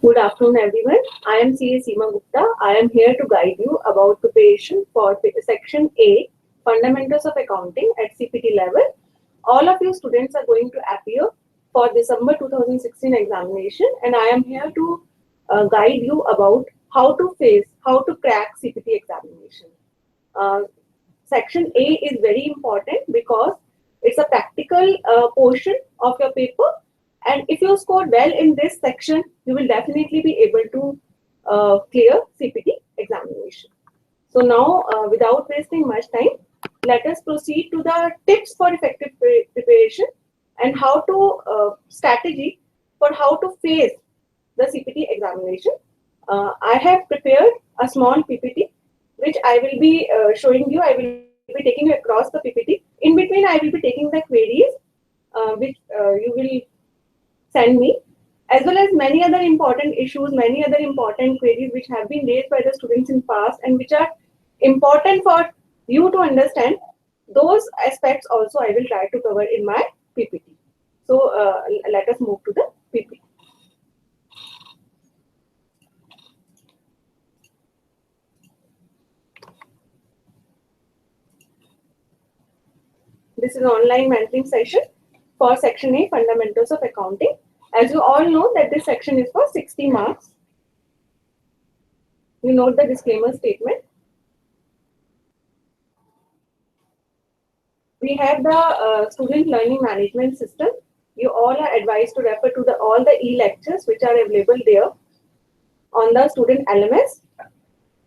Good afternoon, everyone. I am CA Seema Gupta. I am here to guide you about preparation for Section A, Fundamentals of Accounting at CPT level. All of you students are going to appear for December 2016 examination, and I am here to guide you about how to crack CPT examination. Section A is very important because it's a practical portion of your paper. And if you score well in this section, you will definitely be able to clear CPT examination. So now, without wasting much time, let us proceed to the tips for effective preparation and how to strategy for how to face the CPT examination. I have prepared a small PPT, which I will be showing you. I will be taking you across the PPT. In between, I will be taking the queries, which you will send me, as well as many other important issues, many other important queries which have been raised by the students in past and which are important for you to understand. Those aspects also I will try to cover in my PPT. So let us move to the PPT. This is an online mentoring session for Section A, Fundamentals of Accounting. As you all know that this section is for 60 marks. You note the disclaimer statement. We have the student learning management system. You all are advised to refer to all the e-lectures which are available there on the student LMS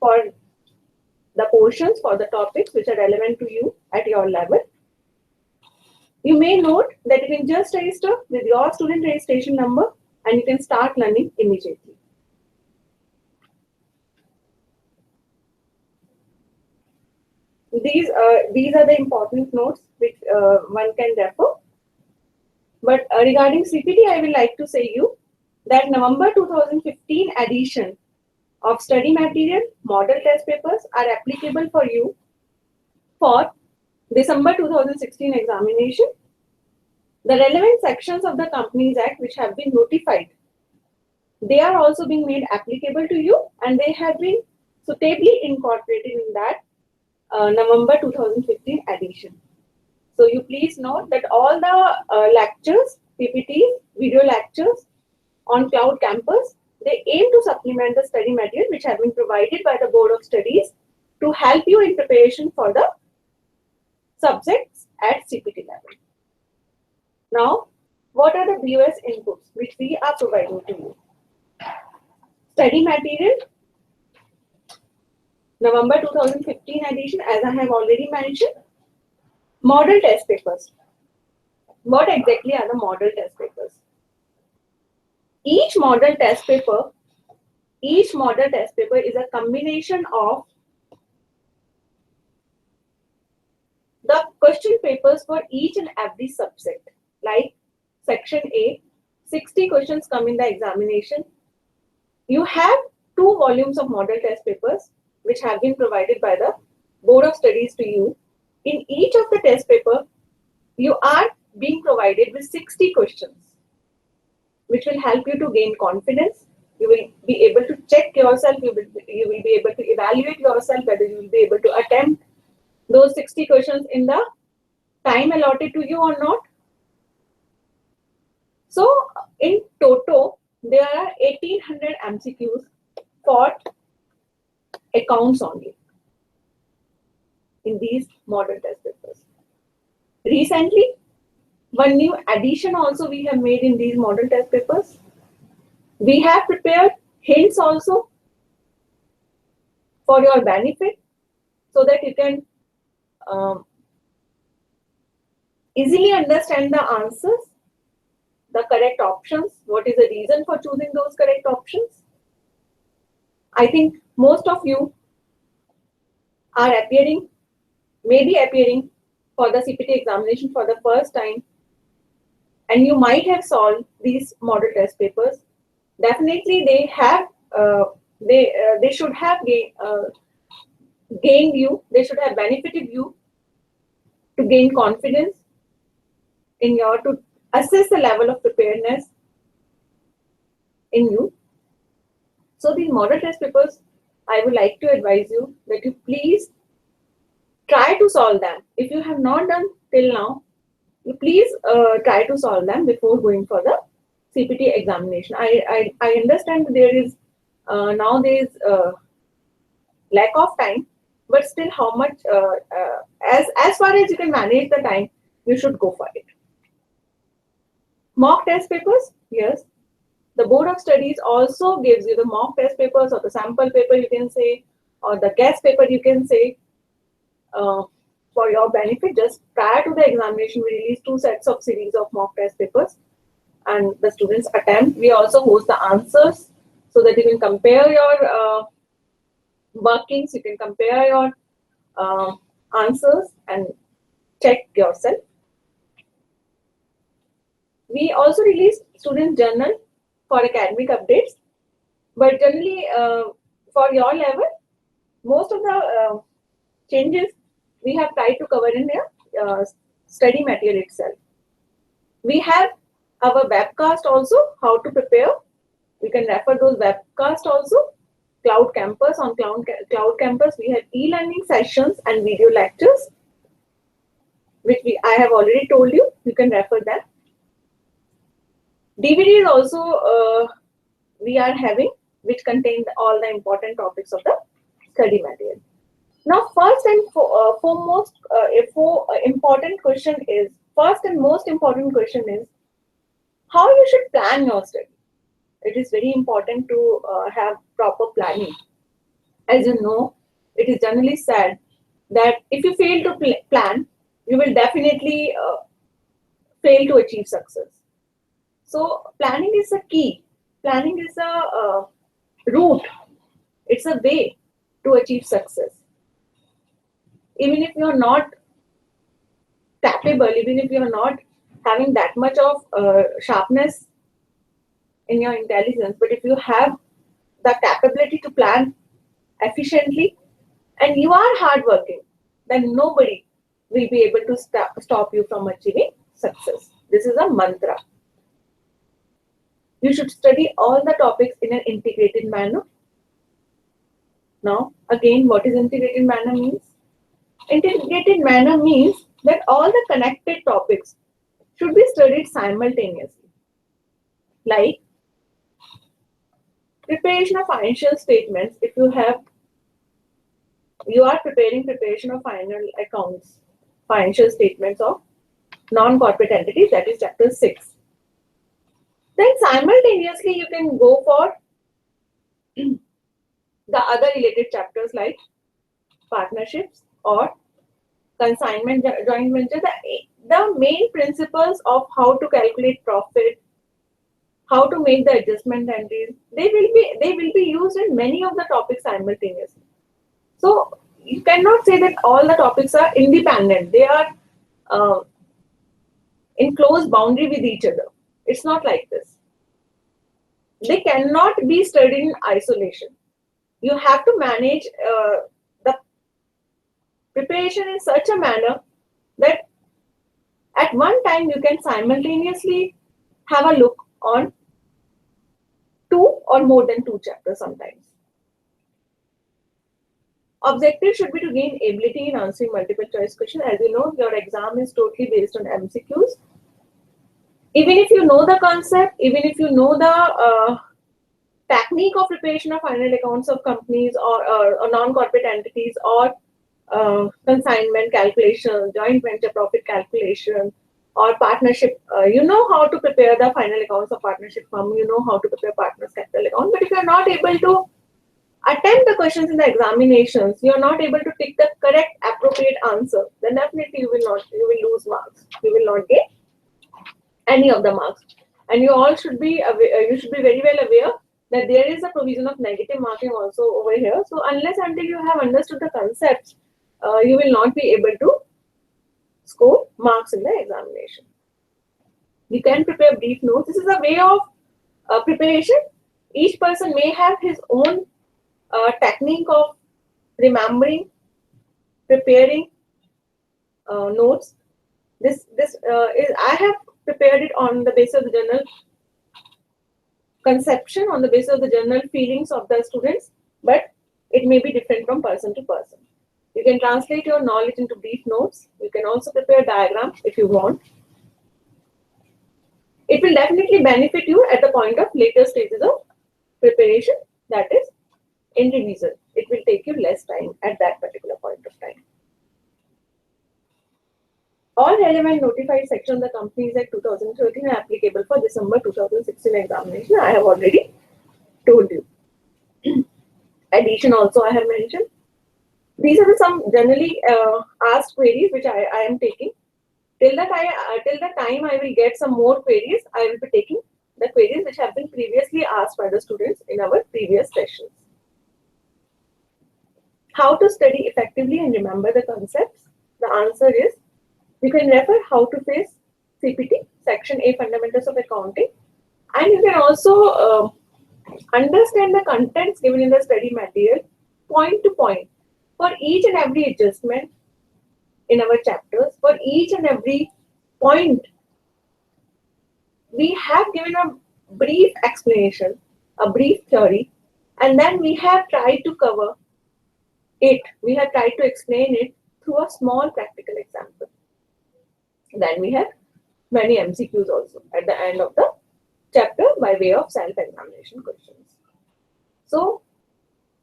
for the portions, for the topics which are relevant to you at your level. You may note that you can just register with your student registration number and you can start learning immediately. These are the important notes which one can refer. But regarding CPT, I would like to say you that November 2015 edition of study material model test papers are applicable for you for December 2016 examination. The relevant sections of the Companies Act which have been notified, they are also being made applicable to you and they have been suitably incorporated in that November 2015 edition. So you please note that all the lectures, PPTs, video lectures on Cloud Campus, they aim to supplement the study material which have been provided by the Board of Studies to help you in preparation for the subjects at CPT level. Now, what are the BOS inputs which we are providing to you? Study material, November 2015 edition, as I have already mentioned. Model test papers. What exactly are the model test papers? Each model test paper is a combination of the question papers for each and every subject. Like Section A, 60 questions come in the examination. You have 2 volumes of model test papers which have been provided by the Board of Studies to you. In each of the test paper, you are being provided with 60 questions which will help you to gain confidence. You will be able to check yourself, you will be able to evaluate yourself whether you will be able to attempt those 60 questions in the time allotted to you or not. So in total, there are 1800 MCQs for accounts only in these model test papers. Recently, one new addition also we have made in these model test papers. We have prepared hints also for your benefit so that you can easily understand the answers, the correct options, what is the reason for choosing those correct options. I think most of you are may be appearing for the CPT examination for the first time, and you might have solved these model test papers. Definitely, they have they should have gained you. They should have benefited you to gain confidence in to assess the level of preparedness in you. So these model test papers, I would like to advise you that you please try to solve them. If you have not done till now, you please try to solve them before going for the CPT examination. I understand there is now there is lack of time, but still how much as far as you can manage the time, you should go for it. Mock test papers, yes. The Board of Studies also gives you the mock test papers or the sample paper, you can say, or the guest paper, you can say, for your benefit. Just prior to the examination, we release 2 sets of series of mock test papers, and the students attempt. We also host the answers so that you can compare your workings, you can compare your answers and check yourself. We also release student journal for academic updates, but generally for your level, most of the changes we have tried to cover in the study material itself. We have our webcast also, how to prepare. We can refer those webcasts also. Cloud Campus, on Cloud Campus, we have e-learning sessions and video lectures, which I have already told you. You can refer them. DVDs also we are having, which contain all the important topics of the study material. Now, first and foremost, important question is, first and most important question is, how you should plan your study. It is very important to have proper planning. As you know, it is generally said that if you fail to plan, you will definitely fail to achieve success. So planning is a key. Planning is a route. It's a way to achieve success. Even if you're not capable, even if you're not having that much of sharpness in your intelligence, but if you have the capability to plan efficiently and you are hardworking, then nobody will be able to stop you from achieving success. This is a mantra. You should study all the topics in an integrated manner. Now, again, what is integrated manner means? Integrated manner means that all the connected topics should be studied simultaneously. Like preparation of financial statements. If you are preparation of final accounts, financial statements of non-corporate entities, that is chapter 6. Then simultaneously you can go for the other related chapters like partnerships or consignment joint venture. The main principles of how to calculate profit, how to make the adjustment entries, they will be used in many of the topics simultaneously. So you cannot say that all the topics are independent. They are in close boundary with each other. It's not like this. They cannot be studied in isolation. You have to manage the preparation in such a manner that at one time you can simultaneously have a look on 2 or more than 2 chapters sometimes. Objective should be to gain ability in answering multiple choice questions. As you know, your exam is totally based on MCQs. Even if you know the concept, even if you know the technique of preparation of final accounts of companies or non-corporate entities or consignment calculation, joint venture profit calculation, or partnership, you know how to prepare the final accounts of partnership firm, you know how to prepare partners capital account. But if you are not able to attempt the questions in the examinations, you are not able to pick the correct appropriate answer, then definitely you will lose marks. You will not get any of the marks. And you all should be aware, you should be very well aware that there is a provision of negative marking also over here. So unless until you have understood the concepts, you will not be able to score marks in the examination. You can prepare brief notes. This is a way of preparation. Each person may have his own technique of remembering, preparing notes. This is I have prepared it on the basis of the journal conception, on the basis of the general feelings of the students, but it may be different from person to person. You can translate your knowledge into brief notes. You can also prepare diagrams if you want. It will definitely benefit you at the point of later stages of preparation, that is in revision. It will take you less time at that particular point of time. All relevant notified sections of the Companies Act 2013 are applicable for December 2016 examination. I have already told you. Addition also I have mentioned. These are some generally asked queries which I am taking. Till the time I will get some more queries, I will be taking the queries which have been previously asked by the students in our previous sessions. How to study effectively and remember the concepts? The answer is, you can refer How to Face CPT Section-A Fundamentals of Accounting, and you can also understand the contents given in the study material point to point for each and every adjustment in our chapters. For each and every point, we have given a brief explanation, a brief theory, and then we have tried to cover it. We have tried to explain it through a small practical example. Then we have many MCQs also at the end of the chapter by way of self-examination questions. So,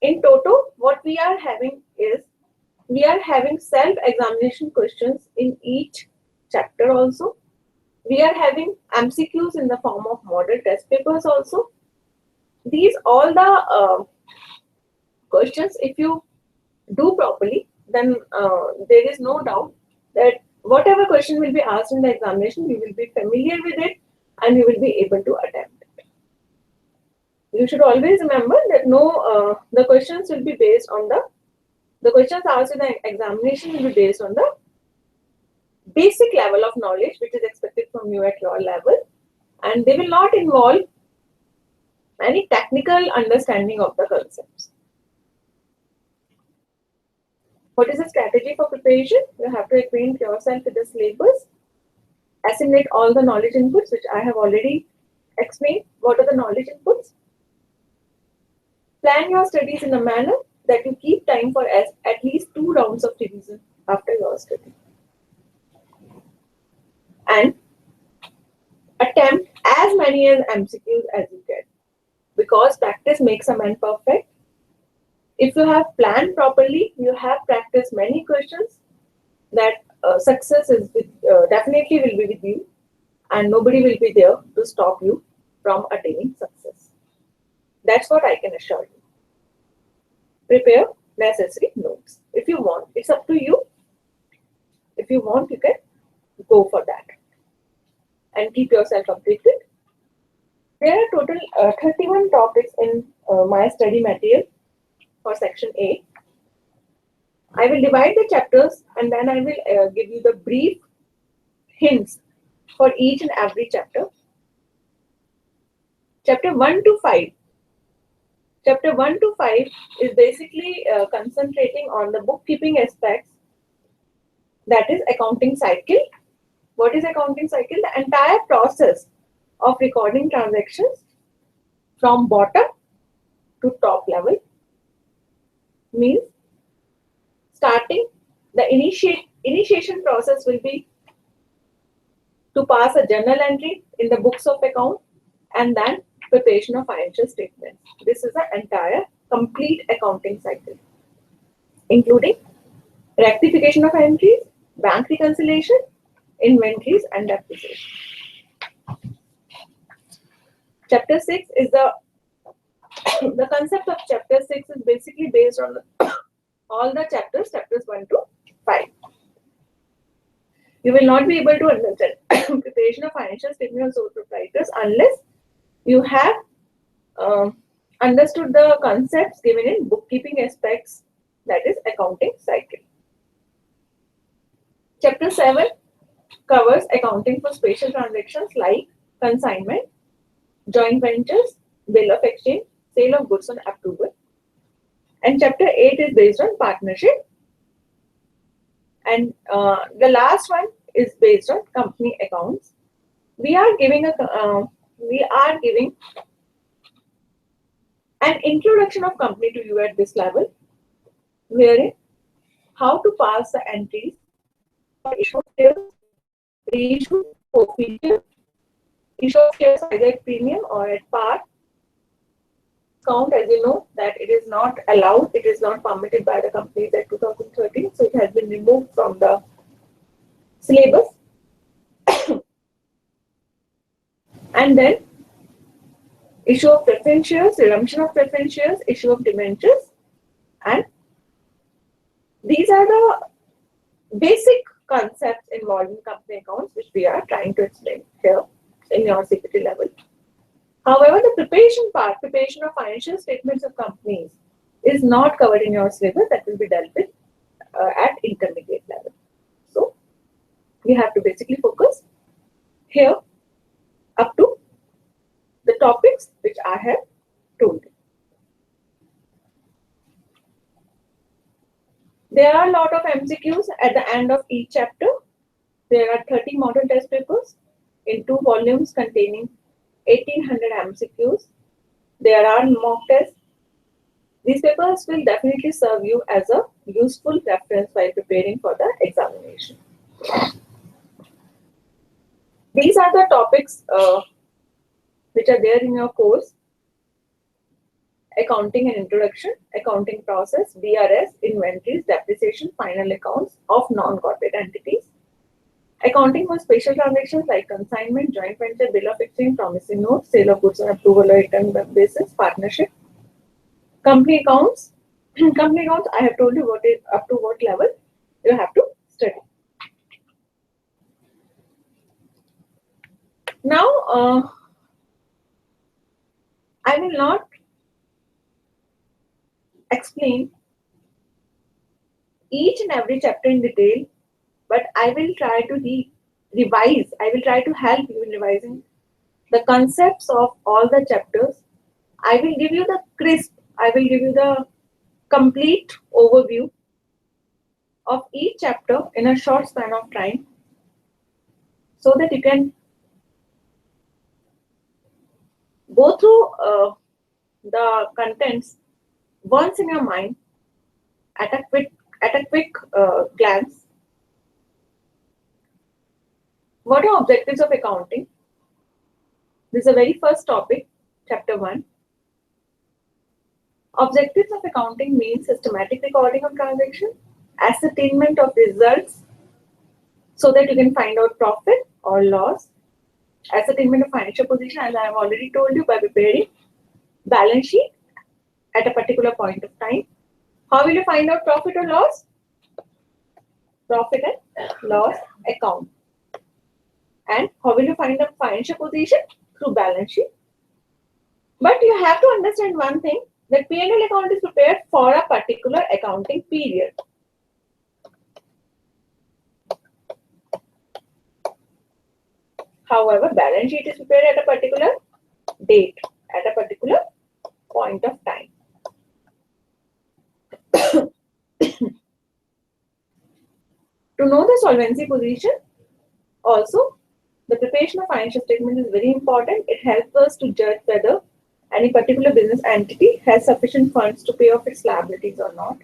in total, what we are having is, we are having self-examination questions in each chapter also. We are having MCQs in the form of model test papers also. These all the questions, if you do properly, then there is no doubt that whatever question will be asked in the examination, you will be familiar with it and you will be able to attempt it. You should always remember that the questions will be based on the questions asked in the examination will be based on the basic level of knowledge which is expected from you at your level, and they will not involve any technical understanding of the concepts. What is the strategy for preparation? You have to acquaint yourself with the syllabus, assimilate all the knowledge inputs which I have already explained. What are the knowledge inputs? Plan your studies in a manner that you keep time for at least 2 rounds of revision after your study. And attempt as many as MCQs as you can, because practice makes a man perfect. If you have planned properly, you have practiced many questions, that success is definitely will be with you, and nobody will be there to stop you from attaining success. That's what I can assure you. Prepare necessary notes. If you want, it's up to you. If you want, you can go for that and keep yourself updated. There are total 31 topics in my study material for Section A. I will divide the chapters and then I will give you the brief hints for each and every chapter. Chapter 1 to 5. Chapter 1 to 5 is basically concentrating on the bookkeeping aspects, that is accounting cycle. What is accounting cycle? The entire process of recording transactions from bottom to top level. Means starting, the initiation process will be to pass a journal entry in the books of account and then preparation of financial statements. This is the entire complete accounting cycle, including rectification of entries, bank reconciliation, inventories and depreciation. Chapter 6 is the concept of chapter 6 is basically based on all the chapters 1 to 5. You will not be able to understand preparation of financial statement of sole proprietors unless you have understood the concepts given in bookkeeping aspects, that is accounting cycle. Chapter 7 covers accounting for special transactions like consignment, joint ventures, bill of exchange, sale of goods on approval. And chapter 8 is based on partnership. And the last one is based on company accounts. We are giving An introduction of company to you at this level, wherein how to pass the entries for issue of shares, reissue, forfeiture, issue of shares either at premium or at par. Count, as you know, that it is not allowed, it is not permitted by the companies at 2013, so it has been removed from the syllabus. And then issue of preference shares, redemption of preference shares, issue of debentures, and these are the basic concepts involved in company accounts which we are trying to explain here in your CPT level. However, the preparation part, preparation of financial statements of companies is not covered in your syllabus. That will be dealt with at intermediate level. So, we have to basically focus here up to the topics which I have told you. There are a lot of MCQs at the end of each chapter. There are 30 model test papers in 2 volumes containing 1800 MCQs. There are mock tests. These papers will definitely serve you as a useful reference while preparing for the examination. These are the topics which are there in your course: accounting and introduction, accounting process, BRS, inventories, depreciation, final accounts of non-corporate entities, accounting for special transactions like consignment, joint venture, bill of exchange, promissory notes, sale of goods on approval or return basis, partnership, company accounts. Company accounts, I have told you what is up to what level you have to study. Now, I will not explain each and every chapter in detail, but I will try to revise. I will try to help you in revising the concepts of all the chapters. I will give you the crisp, I will give you the complete overview of each chapter in a short span of time so that you can go through the contents once in your mind at a quick glance. What are objectives of accounting? This is the very first topic, chapter 1. Objectives of accounting means systematic recording of transactions, ascertainment of results so that you can find out profit or loss, ascertainment of financial position, as I have already told you, by preparing balance sheet at a particular point of time. How will you find out profit or loss? Profit and loss account. And how will you find the financial position? Through balance sheet. But you have to understand one thing, that P&L account is prepared for a particular accounting period. However, balance sheet is prepared at a particular date, at a particular point of time. To know the solvency position, also, the preparation of financial statement is very important. It helps us to judge whether any particular business entity has sufficient funds to pay off its liabilities or not.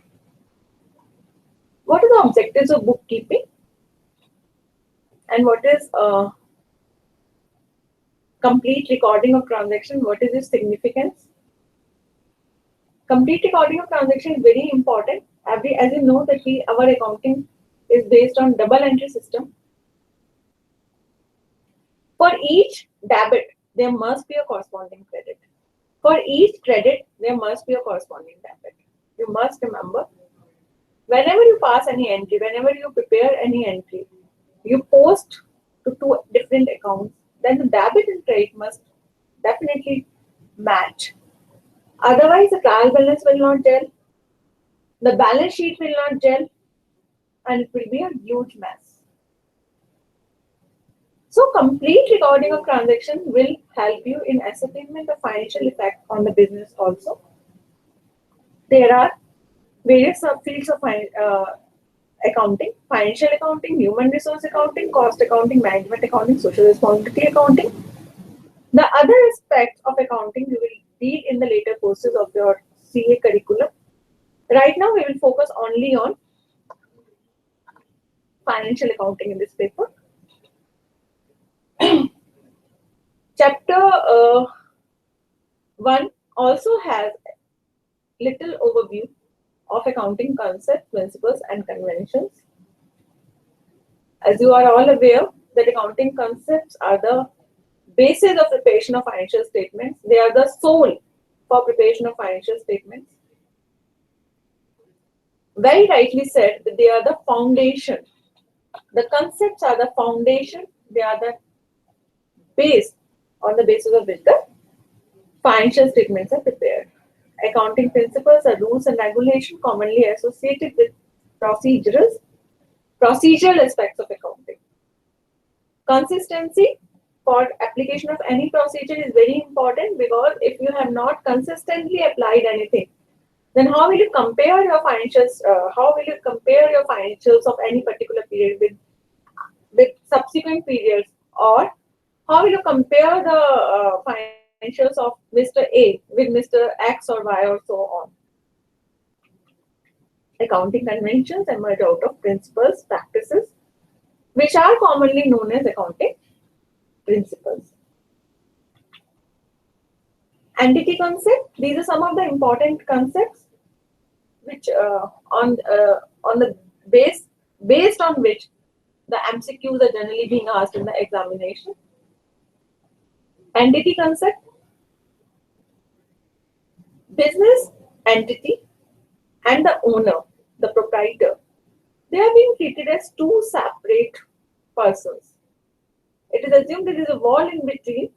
What are the objectives of bookkeeping? And what is complete recording of transaction? What is its significance? Complete recording of transaction is very important. As you know that our accounting is based on double entry system. For each debit, there must be a corresponding credit. For each credit, there must be a corresponding debit. You must remember, whenever you pass any entry, whenever you prepare any entry, you post to 2 different accounts, then the debit and credit must definitely match. Otherwise, the trial balance will not gel, the balance sheet will not gel, and it will be a huge mess. So, complete recording of transactions will help you in ascertainment of financial effect on the business also. There are various subfields of accounting: financial accounting, human resource accounting, cost accounting, management accounting, social responsibility accounting. The other aspects of accounting read in the later courses of your CA curriculum. Right now, we will focus only on financial accounting in this paper. Chapter 1 also has little overview of accounting concepts, principles, and conventions. As you are all aware, that accounting concepts are the basis of preparation of financial statements. They are the soul for preparation of financial statements. Very rightly said that they are the foundation. The concepts are the foundation. They are the base on the basis of which the financial statements are prepared. Accounting principles are rules and regulations commonly associated with procedural aspects of accounting. Consistency for application of any procedure is very important, because if you have not consistently applied anything, then how will you compare your financials? How will you compare your financials of any particular period with subsequent periods, or how will you compare the financials of Mr. A with Mr. X or Y or so on? Accounting conventions emerge out of principles, practices, which are commonly known as accounting principles. Entity concept. These are some of the important concepts which on the based on which the MCQs are generally being asked in the examination. Entity concept. Business entity and the owner, the proprietor, they are being treated as two separate persons. It is assumed there is a wall in between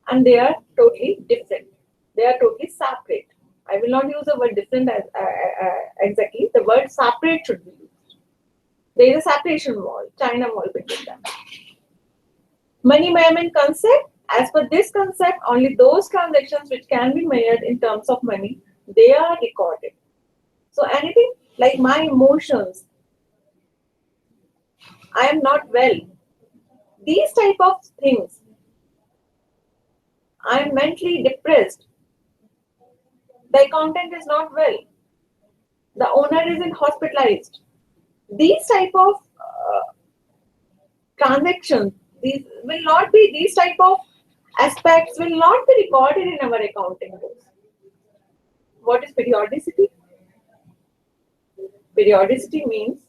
and they are totally different. They are totally separate. I will not use the word different as exactly. The word separate should be used. There is a separation wall, China wall between them. Money measurement concept. As per this concept, only those transactions which can be measured in terms of money, they are recorded. So anything like my emotions, I am not well, these type of things, I am mentally depressed, the accountant is not well, the owner is hospitalized. These type of transactions, these type of aspects will not be recorded in our accounting books. What is periodicity? Periodicity means,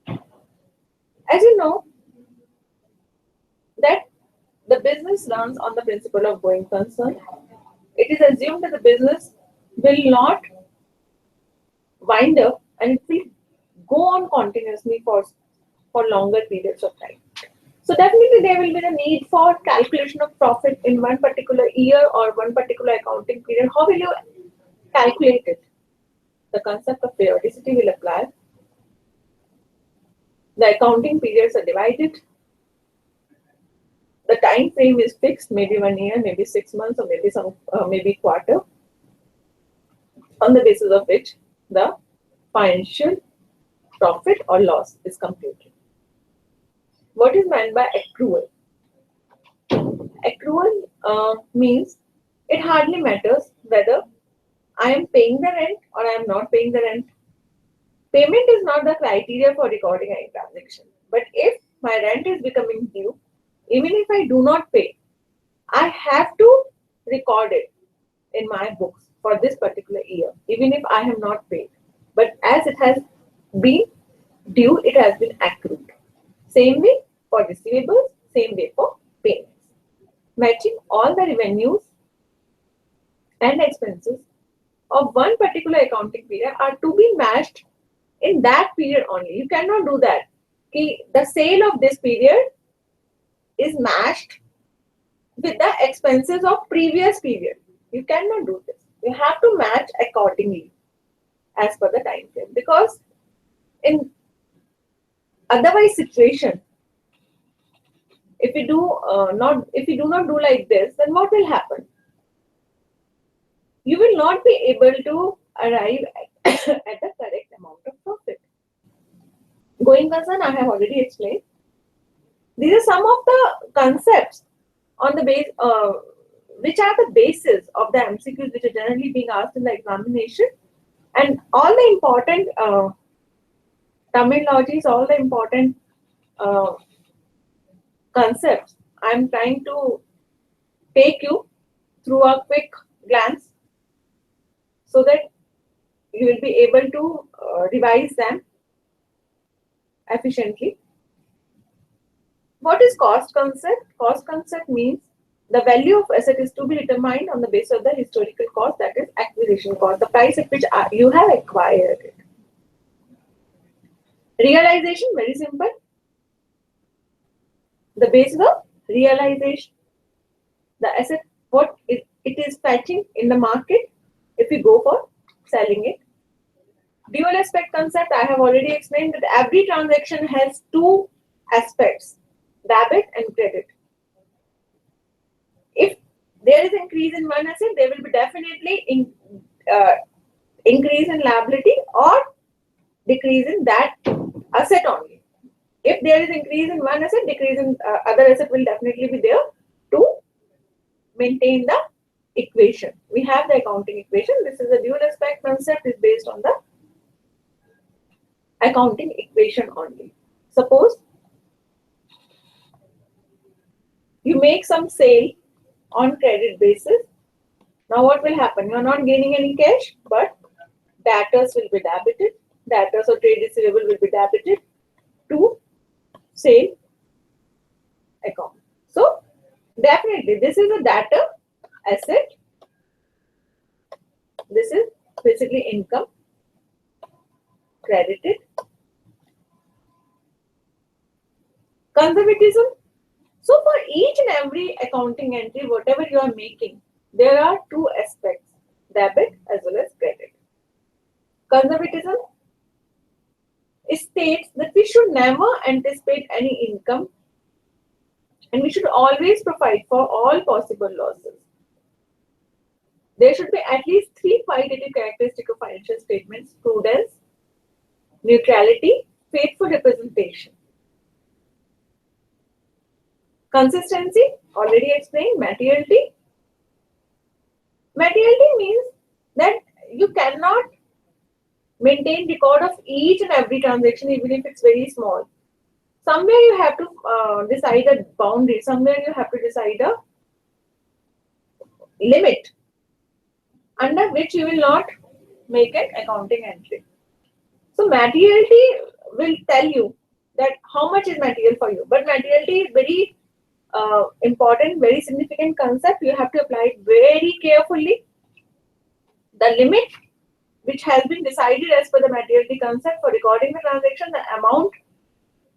as you know, that the business runs on the principle of going concern. It is assumed that the business will not wind up and it will go on continuously for longer periods of time. So definitely there will be the need for calculation of profit in one particular year or one particular accounting period. How will you calculate it? The concept of periodicity will apply. The accounting periods are divided. The time frame is fixed, maybe 1 year, maybe 6 months, or maybe quarter, on the basis of which the financial profit or loss is computed. What is meant by accrual? Accrual means it hardly matters whether I am paying the rent or I am not paying the rent. Payment is not the criteria for recording any transaction. But if my rent is becoming due, even if I do not pay, I have to record it in my books for this particular year, even if I have not paid. But as it has been due, it has been accrued. Same way for receivables, same way for payments. Matching all the revenues and expenses of one particular accounting period are to be matched in that period only. You cannot do that. The sale of this period is matched with the expenses of previous period. You cannot do this. You have to match accordingly as per the time frame, because in otherwise situation, if you do not do like this, then what will happen? You will not be able to arrive at the correct amount of profit. Going concern, I have already explained. These are some of the concepts on the base which are the basis of the MCQs which are generally being asked in the examination, and all the important terminologies, all the important concepts. I'm trying to take you through a quick glance so that you will be able to revise them efficiently. What is cost concept? Cost concept means the value of asset is to be determined on the basis of the historical cost, that is acquisition cost, the price at which you have acquired it. Realization, very simple. The basis of realization, the asset, what it is fetching in the market if you go for selling it. Dual aspect concept, I have already explained that every transaction has two aspects, debit and credit. If there is increase in one asset, there will be definitely increase in liability or decrease in that asset only. If there is increase in one asset, decrease in other asset will definitely be there to maintain the equation. We have the accounting equation. This is a dual aspect concept, is based on the accounting equation only. Suppose you make some sale on credit basis. Now what will happen? You are not gaining any cash, but debtors will be debited. Debtors or trade receivable will be debited to sale account. So definitely this is a debtor asset. This is basically income credited. Conservatism. So for each and every accounting entry, whatever you are making, there are two aspects, debit as well as credit. Conservatism states that we should never anticipate any income and we should always provide for all possible losses. There should be at least three qualitative characteristics of financial statements: prudence, neutrality, faithful representation. Consistency, already explained. Materiality. Materiality means that you cannot maintain record of each and every transaction even if it's very small. Somewhere you have to decide a boundary, somewhere you have to decide a limit under which you will not make an accounting entry. So materiality will tell you that how much is material for you, but materiality is very important, very significant concept. You have to apply it very carefully. The limit which has been decided as per the materiality concept for recording the transaction, the amount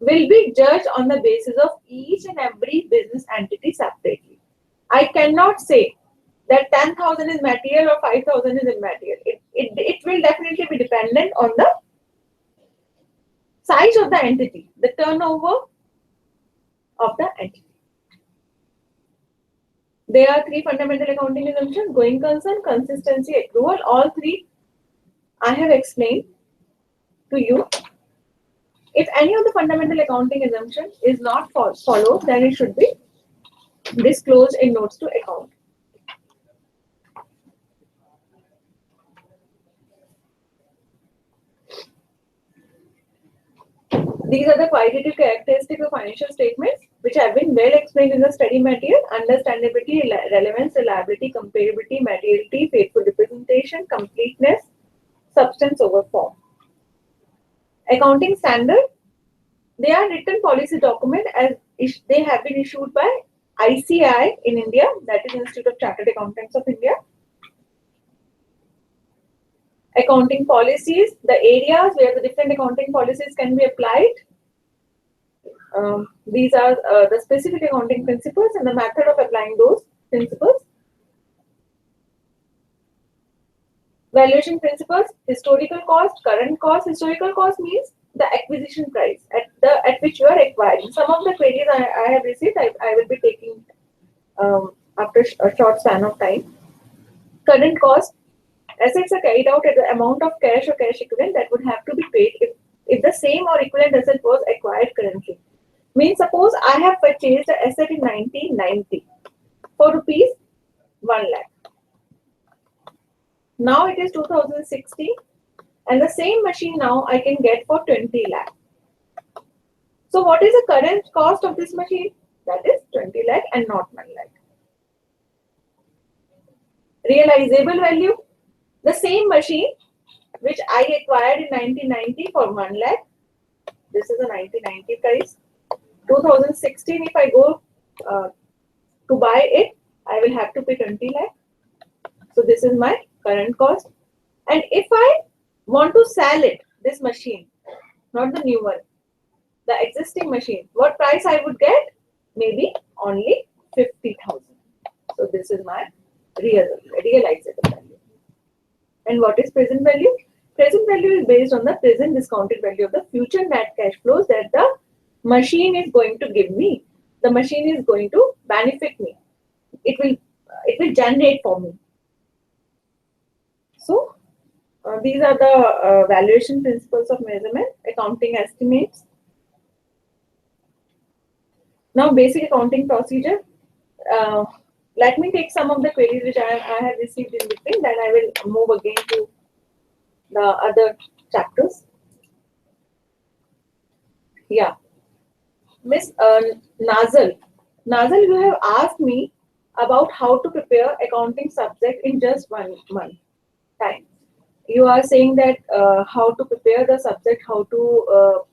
will be judged on the basis of each and every business entity separately. I cannot say that 10,000 is material or 5,000 is immaterial. It will definitely be dependent on the size of the entity, the turnover of the entity. There are three fundamental accounting assumptions: going concern, consistency, accrual. All three I have explained to you. If any of the fundamental accounting assumption is not followed, then it should be disclosed in notes to account. These are the qualitative characteristics of financial statements, which have been well explained in the study material: understandability, relevance, reliability, comparability, materiality, faithful representation, completeness, substance over form. Accounting standard. They are written policy document as they have been issued by ICAI in India, that is Institute of Chartered Accountants of India. Accounting policies, the areas where the different accounting policies can be applied. These are the specific accounting principles and the method of applying those principles. Valuation principles: historical cost, current cost. Historical cost means the acquisition price at which you are acquiring. Some of the queries I have received, I will be taking after a short span of time. Current cost: assets are carried out at the amount of cash or cash equivalent that would have to be paid if the same or equivalent asset was acquired currently. Means suppose I have purchased an asset in 1990 for rupees 1 lakh. Now it is 2016 and the same machine now I can get for 20 lakh. So what is the current cost of this machine? That is 20 lakh and not 1 lakh. Realizable value, the same machine which I acquired in 1990 for 1 lakh. This is a 1990 price. 2016 if I go to buy it, I will have to pay 20 lakh. So this is my current cost. And if I want to sell it, this machine, not the new one, the existing machine, what price I would get? Maybe only 50,000. So this is my realizable value. And what is present value? Present value is based on the present discounted value of the future net cash flows that the machine is going to give me. The machine is going to benefit me. It will generate for me. So these are the valuation principles of measurement, accounting estimates. Now basic accounting procedure. Let me take some of the queries which I have received in between, then I will move again to the other chapters. Yeah. Miss Nazal, you have asked me about how to prepare accounting subject in just 1 month time. You are saying that how to prepare the subject, how to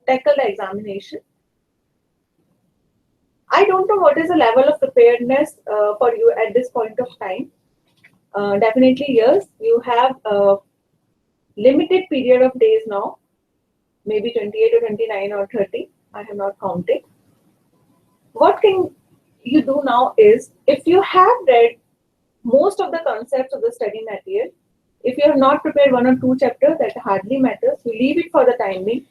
tackle the examination. I don't know what is the level of preparedness for you at this point of time. Definitely yes, you have a limited period of days now, maybe 28 or 29 or 30, I have not counted. What can you do now is, if you have read most of the concepts of the study material, if you have not prepared 1 or 2 chapters, that hardly matters, you leave it for the time being.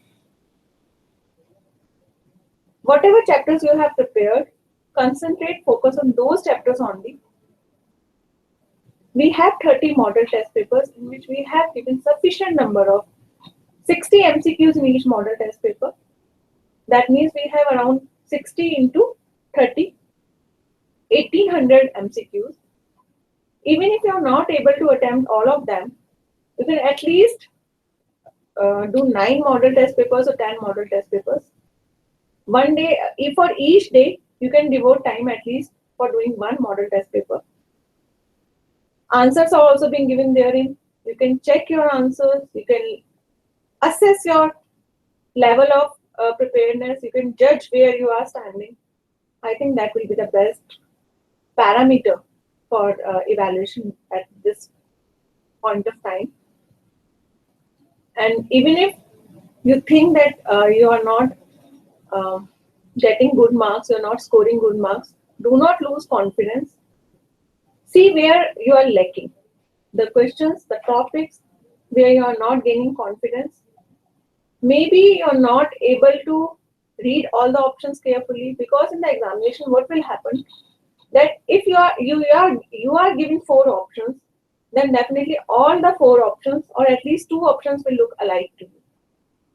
Whatever chapters you have prepared, concentrate, focus on those chapters only. We have 30 model test papers in which we have given sufficient number of 60 MCQs in each model test paper. That means we have around 60 into 30, 1800 MCQs. Even if you are not able to attempt all of them, you can at least do 9 model test papers or 10 model test papers. One day, for each day, you can devote time at least for doing 1 model test paper. Answers are also being given therein. You can check your answers. You can assess your level of preparedness. You can judge where you are standing. I think that will be the best parameter for evaluation at this point of time. And even if you think that you are not getting good marks, you are not scoring good marks, do not lose confidence. See where you are lacking. The questions, the topics where you are not gaining confidence. Maybe you are not able to read all the options carefully, because in the examination what will happen, that if you are given 4 options, then definitely all the 4 options or at least 2 options will look alike to you.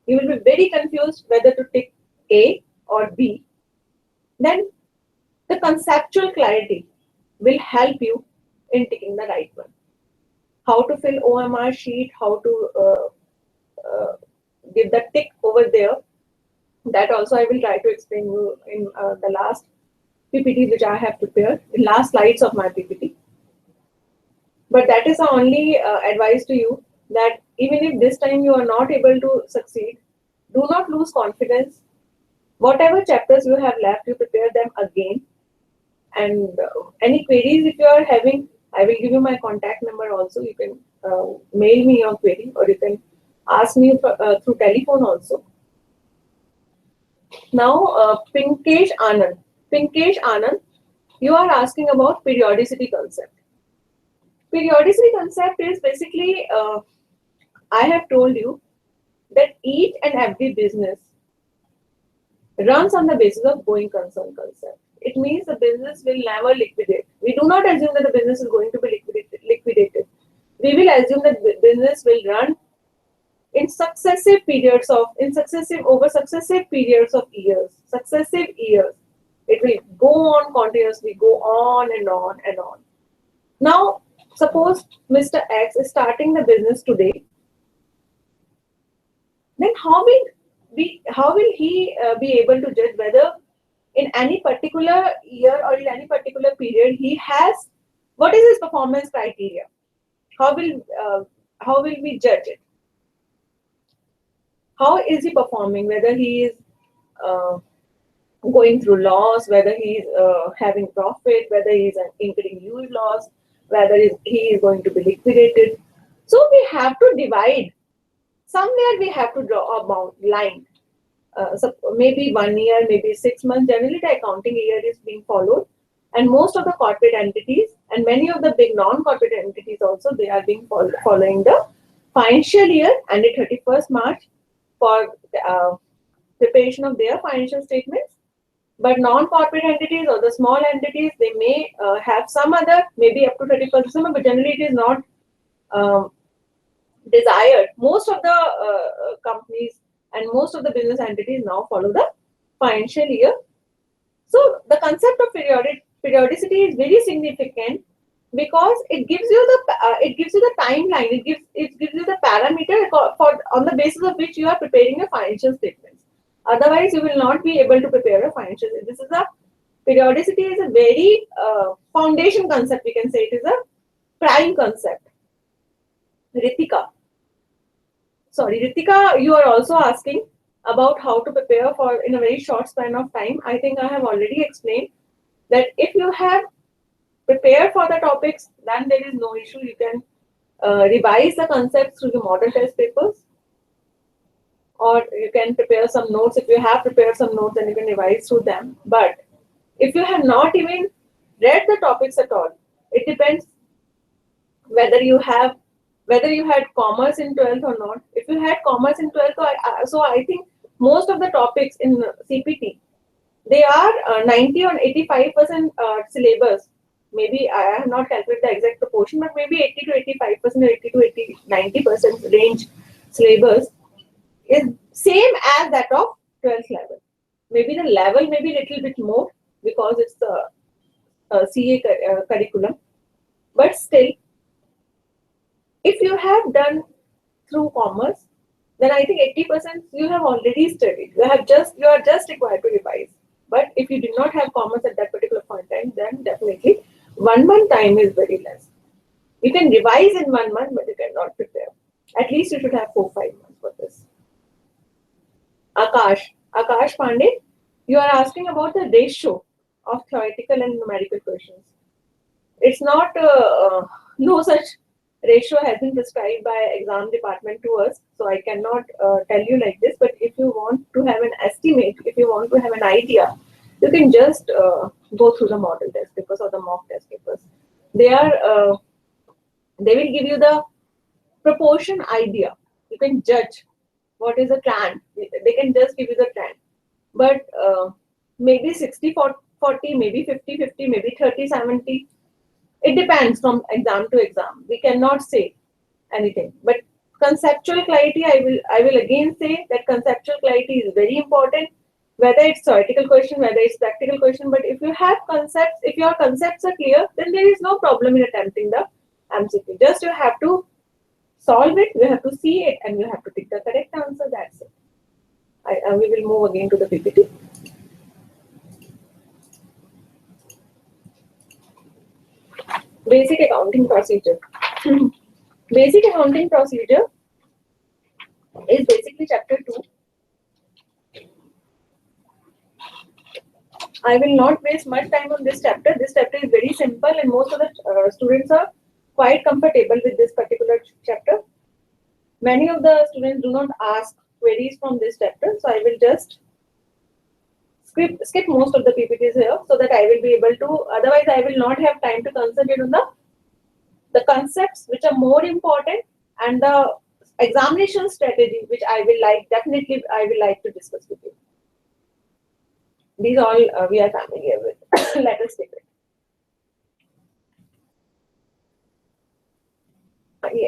You will be very confused whether to tick A or B. Then the conceptual clarity will help you in ticking the right one. How to fill OMR sheet, how to give the tick over there, that also I will try to explain you in the last PPT which I have prepared, the last slides of my PPT. But that is the only advice to you, that even if this time you are not able to succeed, do not lose confidence. Whatever chapters you have left, you prepare them again. And any queries if you are having, I will give you my contact number also. You can mail me your query, or you can ask me through telephone also. Now, Pinkesh Anand, you are asking about periodicity concept. Periodicity concept is basically, I have told you that each and every business runs on the basis of going concern concept. It means the business will never liquidate. We do not assume that the business is going to be liquidated. We will assume that the business will run in successive periods of years. It will go on continuously, go on and on and on. Now, suppose Mr. X is starting the business today, then how will he be able to judge whether in any particular year or in any particular period he has, what is his performance criteria? How will we judge it? How is he performing? Whether he is going through loss, whether he is having profit, whether he is incurring huge loss, whether he is going to be liquidated. So we have to divide. Somewhere we have to draw a line. So maybe 1 year, maybe 6 months. Generally, the accounting year is being followed, and most of the corporate entities and many of the big non-corporate entities also, they are being following the financial year and the 31st March for preparation of their financial statements. But non-corporate entities or the small entities, they may have some other, maybe up to 31st December, but generally it is not desired. Most of the companies and most of the business entities now follow the financial year. So the concept of periodicity is very significant because it gives you the timeline. It gives you the parameter on the basis of which you are preparing your financial statements. Otherwise, you will not be able to prepare a financial. Periodicity is a very foundation concept. We can say it is a prime concept. Ritika, you are also asking about how to prepare for in a very short span of time. I think I have already explained that if you have prepared for the topics, then there is no issue. You can revise the concepts through the model test papers, or you can prepare some notes. If you have prepared some notes, then you can revise through them. But if you have not even read the topics at all, it depends whether you had commerce in 12th or not. If you had commerce in 12th, so I think most of the topics in CPT, they are 90 or 85% syllabus. Maybe I have not calculated the exact proportion, but maybe 80 to 85% or 80 to 90% range syllabus is same as that of 12th level. Maybe the level may be a little bit more because it's the CA curriculum, but still, if you have done through commerce, then I think 80% you have already studied. You are just required to revise. But if you do not have commerce at that particular point in time, then definitely 1 month time is very less. You can revise in 1 month, but you cannot prepare. At least you should have 4-5 months for this. Akash Pandey, you are asking about the ratio of theoretical and numerical questions. It's not no such ratio has been prescribed by exam department to us, so I cannot tell you like this. But if you want to have an estimate, if you want to have an idea, you can just go through the model test papers or the mock test papers. They will give you the proportion idea. You can judge what is the trend. They can just give you the trend. But maybe 60-40, maybe 50-50, maybe 30-70. It depends from exam to exam. We cannot say anything. But conceptual clarity, I will again say that conceptual clarity is very important. Whether it's theoretical question, whether it's practical question, but if you have concepts, if your concepts are clear, then there is no problem in attempting the MCQ. Just you have to solve it, you have to see it, and you have to pick the correct answer. That's it. We will move again to the PPT. Basic accounting procedure. Basic accounting procedure is basically chapter 2. I will not waste much time on this chapter. This chapter is very simple and most of the students are quite comfortable with this particular chapter. Many of the students do not ask queries from this chapter, so I will just skip most of the PPTs here so that I will be able to, otherwise I will not have time to concentrate on the concepts which are more important and the examination strategy which I will like to discuss with you. These all we are familiar with. Let us take it.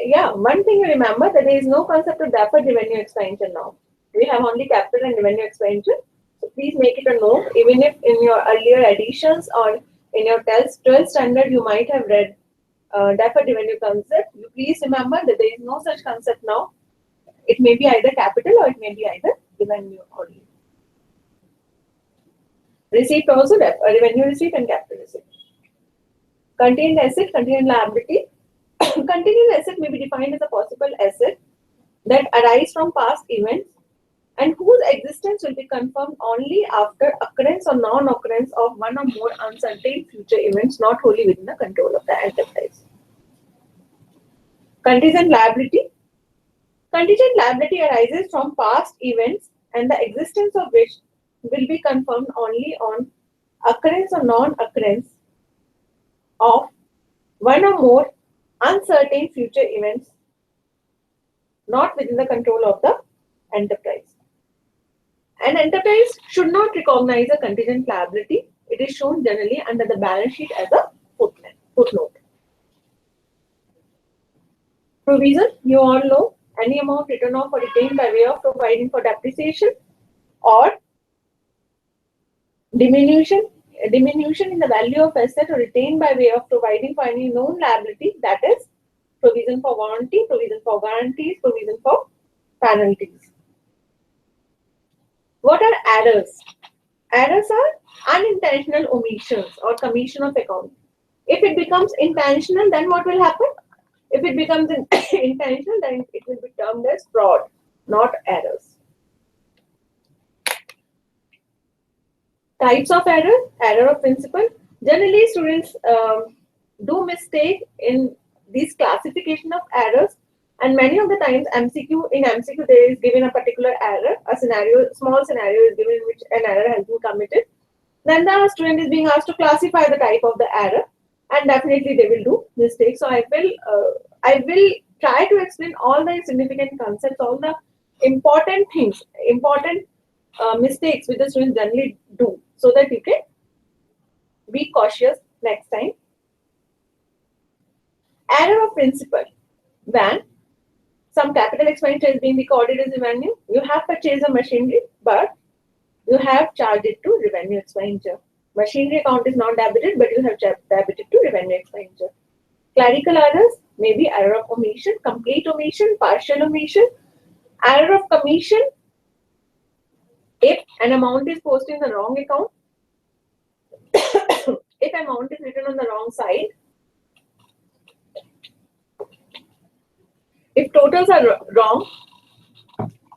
Yeah, one thing you remember that there is no concept of deferred revenue expansion now. We have only capital and revenue expansion. So please make it a note. Even if in your earlier editions or in your 12th standard you might have read deferred revenue concept, you please remember that there is no such concept now. It may be either capital or it may be either revenue only. Receipt also, revenue receipt and capital receipt. Contingent asset, contingent liability. Contingent asset may be defined as a possible asset that arise from past events and whose existence will be confirmed only after occurrence or non-occurrence of one or more uncertain future events not wholly within the control of the enterprise. Contingent liability. Contingent liability arises from past events and the existence of which will be confirmed only on occurrence or non-occurrence of one or more uncertain future events not within the control of the enterprise. An enterprise should not recognize a contingent liability. It is shown generally under the balance sheet as a footnote. Provision, you all know, any amount written off or retained by way of providing for depreciation or diminution in the value of asset or retained by way of providing for any known liability, that is provision for warranty, provision for guarantees, provision for penalties. What are errors? Errors are unintentional omissions or commission of account. If it becomes intentional, then what will happen? If it becomes intentional, then it will be termed as fraud, not errors. Types of error, error of principle. Generally, students do mistake in this classification of errors, and many of the times in MCQ there is given a particular error, small scenario is given in which an error has been committed. Then the student is being asked to classify the type of the error, and definitely they will do mistakes. So I will try to explain all the significant concepts, all the important things, mistakes which the students generally do, so that you can be cautious next time. Error of principle. When some capital expenditure is being recorded as revenue, you have purchased a machinery, but you have charged it to revenue expenditure. Machinery account is not debited, but you have debited to revenue expenditure. Clerical errors may be error of omission, complete omission, partial omission, error of commission. If an amount is posted in the wrong account, if amount is written on the wrong side, if totals are wrong,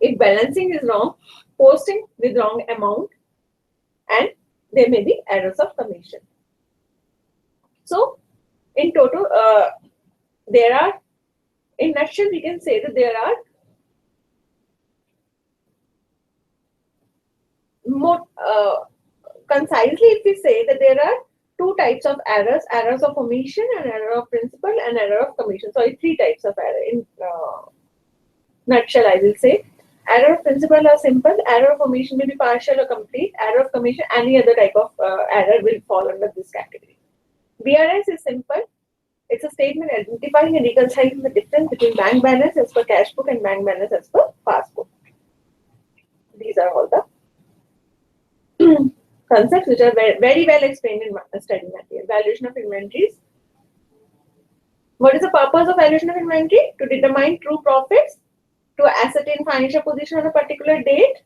if balancing is wrong, posting with wrong amount, and there may be errors of commission. So, in total, there are, in nutshell, we can say that there are more, concisely, if we say that there are two types of errors: errors of omission and error of principle and error of commission. Sorry, three types of error. In nutshell, I will say error of principle are simple, error of omission may be partial or complete, error of commission, any other type of error will fall under this category. BRS is simple. It's a statement identifying and reconciling the difference between bank balance as per cash book and bank balance as per passbook. These are all the concepts which are very well explained in study material. Valuation of inventories. What is the purpose of valuation of inventory? To determine true profits, to ascertain financial position on a particular date,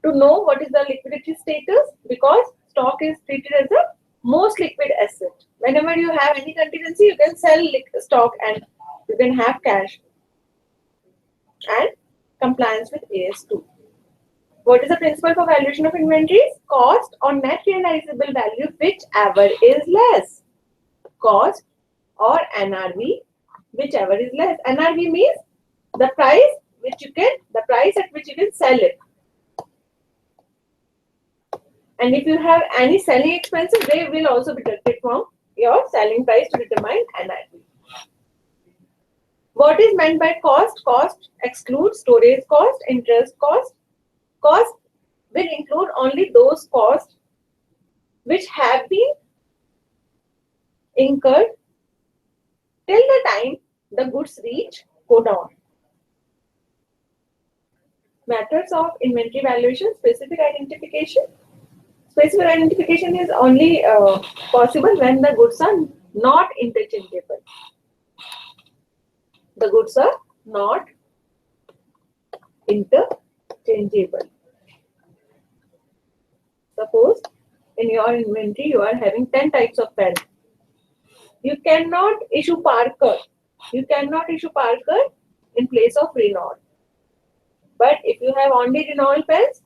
to know what is the liquidity status, because stock is treated as a most liquid asset. Whenever you have any contingency, you can sell stock and you can have cash. And compliance with AS2. What is the principle for valuation of inventories? Cost or net realizable value, whichever is less. Cost or NRV, whichever is less. NRV means the price at which you can sell it. And if you have any selling expenses, they will also be deducted from your selling price to determine NRV. What is meant by cost? Cost excludes storage cost, interest cost. Cost will include only those costs which have been incurred till the time the goods reach godown. Methods of inventory valuation, specific identification. Specific identification is only possible when the goods are not interchangeable. The goods are not interchangeable. Suppose in your inventory you are having 10 types of pens. You cannot issue Parker. You cannot issue Parker in place of Renault. But if you have only Renault pens,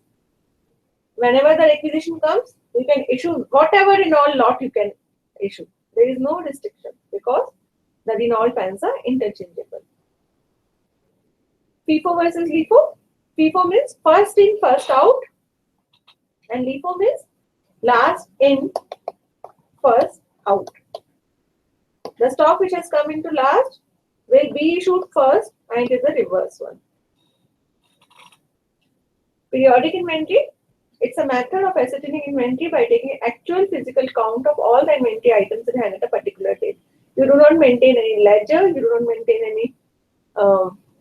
whenever the requisition comes, you can issue whatever Renault lot you can issue. There is no restriction because the Renault pens are interchangeable. FIFO versus LIFO. FIFO means first in, first out, and LIFO means last in, first out. The stock which has come into last will be issued first, and it is the reverse one. Periodic inventory. It's a method of ascertaining inventory by taking actual physical count of all the inventory items in hand at a particular date. You do not maintain any ledger, you do not maintain any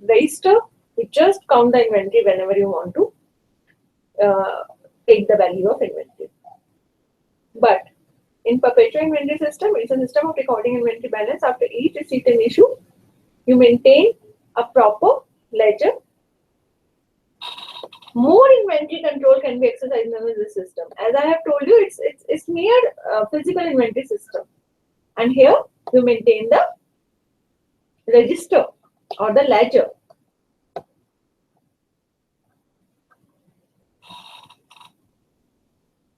register. You just count the inventory whenever you want to take the value of inventory. But in perpetual inventory system, it's a system of recording inventory balance after each receipt and issue. You maintain a proper ledger. More inventory control can be exercised under this system. As I have told you, it's mere physical inventory system. And here you maintain the register or the ledger.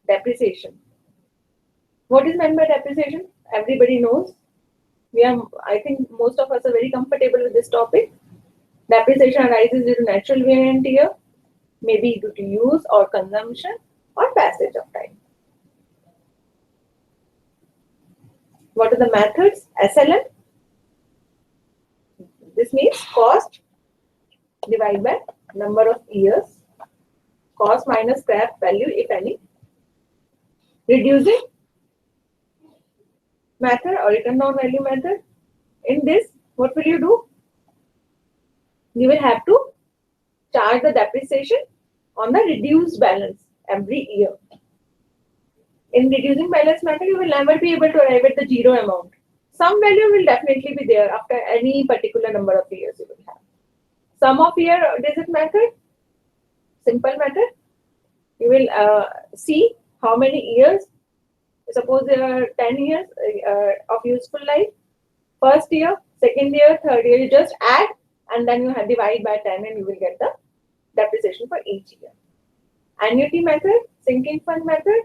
Depreciation. What is meant by depreciation? Everybody knows. I think most of us are very comfortable with this topic. Depreciation arises due to natural wear and tear, maybe due to use or consumption or passage of time. What are the methods? SLM. This means cost divided by number of years. Cost minus scrap value, if any. Reducing method or written down value method. In this, what will you do? You will have to charge the depreciation on the reduced balance every year. In reducing balance method, you will never be able to arrive at the zero amount. Some value will definitely be there after any particular number of years you will have. Sum of year digit method, simple method. You will see how many years. Suppose there are 10 years of useful life. First year, second year, third year, you just add and then you divide by 10 and you will get the depreciation for each year. Annuity method, sinking fund method,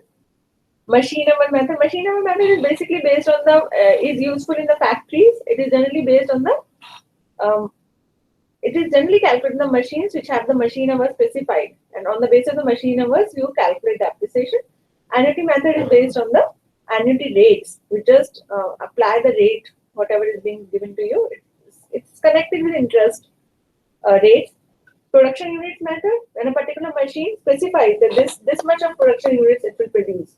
machine hour method. Machine hour method is basically based on is useful in the factories. It is generally based on it is generally calculated in the machines which have the machine hour specified, and on the basis of the machine hours you calculate depreciation. Annuity method is based on the annuity rates. You just apply the rate, whatever is being given to you. It's connected with interest rates. Production units method, when a particular machine specifies that this much of production units it will produce,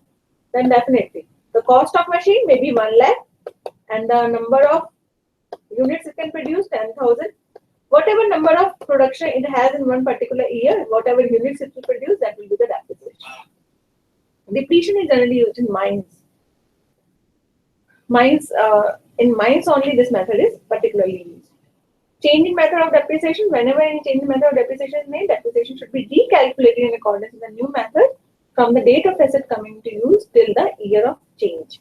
then definitely the cost of machine may be 1 lakh and the number of units it can produce 10,000. Whatever number of production it has in one particular year, whatever units it will produce, that will be the depreciation. Depletion is generally used in mines. In mines only this method is particularly used. Change in method of depreciation. Whenever any change in method of depreciation is made, depreciation should be recalculated in accordance with the new method from the date of asset coming to use till the year of change.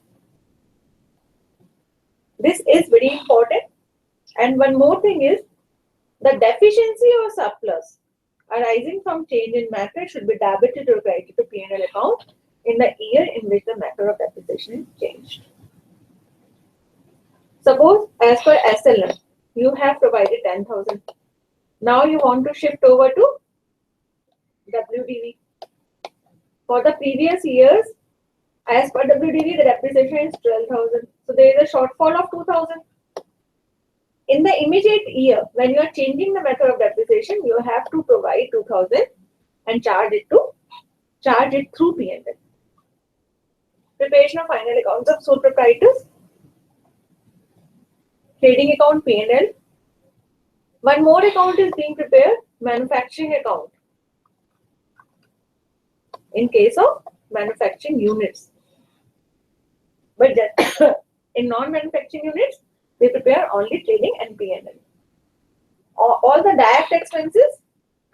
This is very important. And one more thing is the deficiency or surplus arising from change in method should be debited or credited to P&L account in the year in which the method of depreciation is changed. Suppose as per SLM, you have provided 10,000. Now you want to shift over to WDV. For the previous years, as per WDV, the depreciation is 12,000. So there is a shortfall of 2,000. In the immediate year, when you are changing the method of depreciation, you have to provide 2,000 and charge it through P&L. Preparation of final accounts of sole proprietors. Trading account, P&L. One more account is being prepared, manufacturing account. in case of manufacturing units. But in non-manufacturing units, we prepare only trading and P&L. All the direct expenses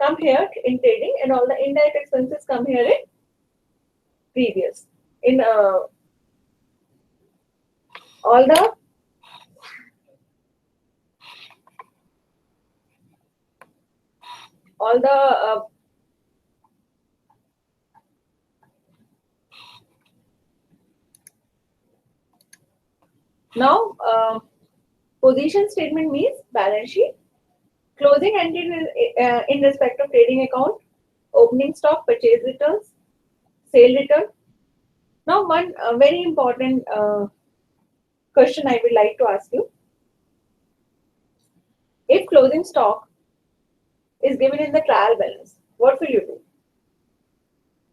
come here in trading, and all the indirect expenses come here in previous. In all the now position statement means balance sheet, closing entry in respect of trading account, opening stock, purchase returns, sale return. Now one very important question I would like to ask you: if closing stock is given in the trial balance, what will you do?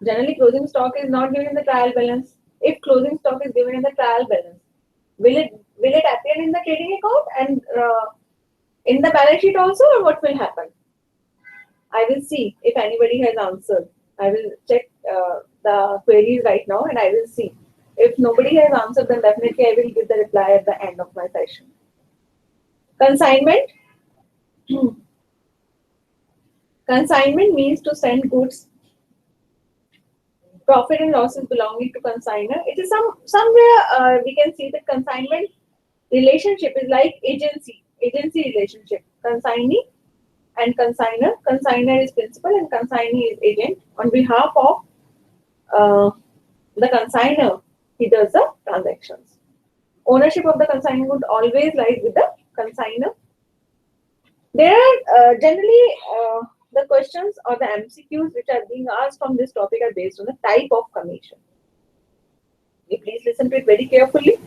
Generally, closing stock is not given in the trial balance. If closing stock is given in the trial balance, will it appear in the trading account and in the balance sheet also, or what will happen? I will see if anybody has answered. I will check the queries right now, and I will see. If nobody has answered, then definitely I will give the reply at the end of my session. Consignment. Consignment means to send goods. Profit and losses belonging to consignor. It is somewhere we can see that consignment relationship is like agency relationship. Consignee and consignor. Consignor is principal and consignee is agent. On behalf of the consignor, he does the transactions. Ownership of the consignment good always lies with the consignor. There are generally the questions or the MCQs which are being asked from this topic are based on the type of commission. You please listen to it very carefully.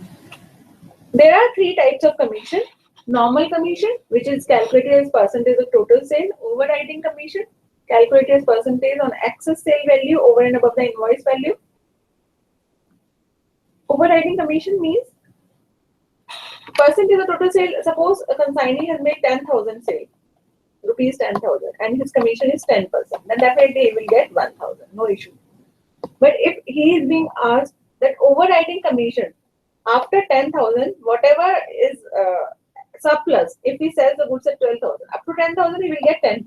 There are three types of commission. Normal commission, which is calculated as percentage of total sale. Overriding commission, calculated as percentage on excess sale value over and above the invoice value. Overriding commission means percentage of total sale. Suppose a consignee has made 10,000 sale, rupees 10,000, and his commission is 10%. Then definitely he will get 1,000, no issue. But if he is being asked that overriding commission after 10,000, whatever is surplus, if he sells the goods at 12,000, up to 10,000 he will get 10%.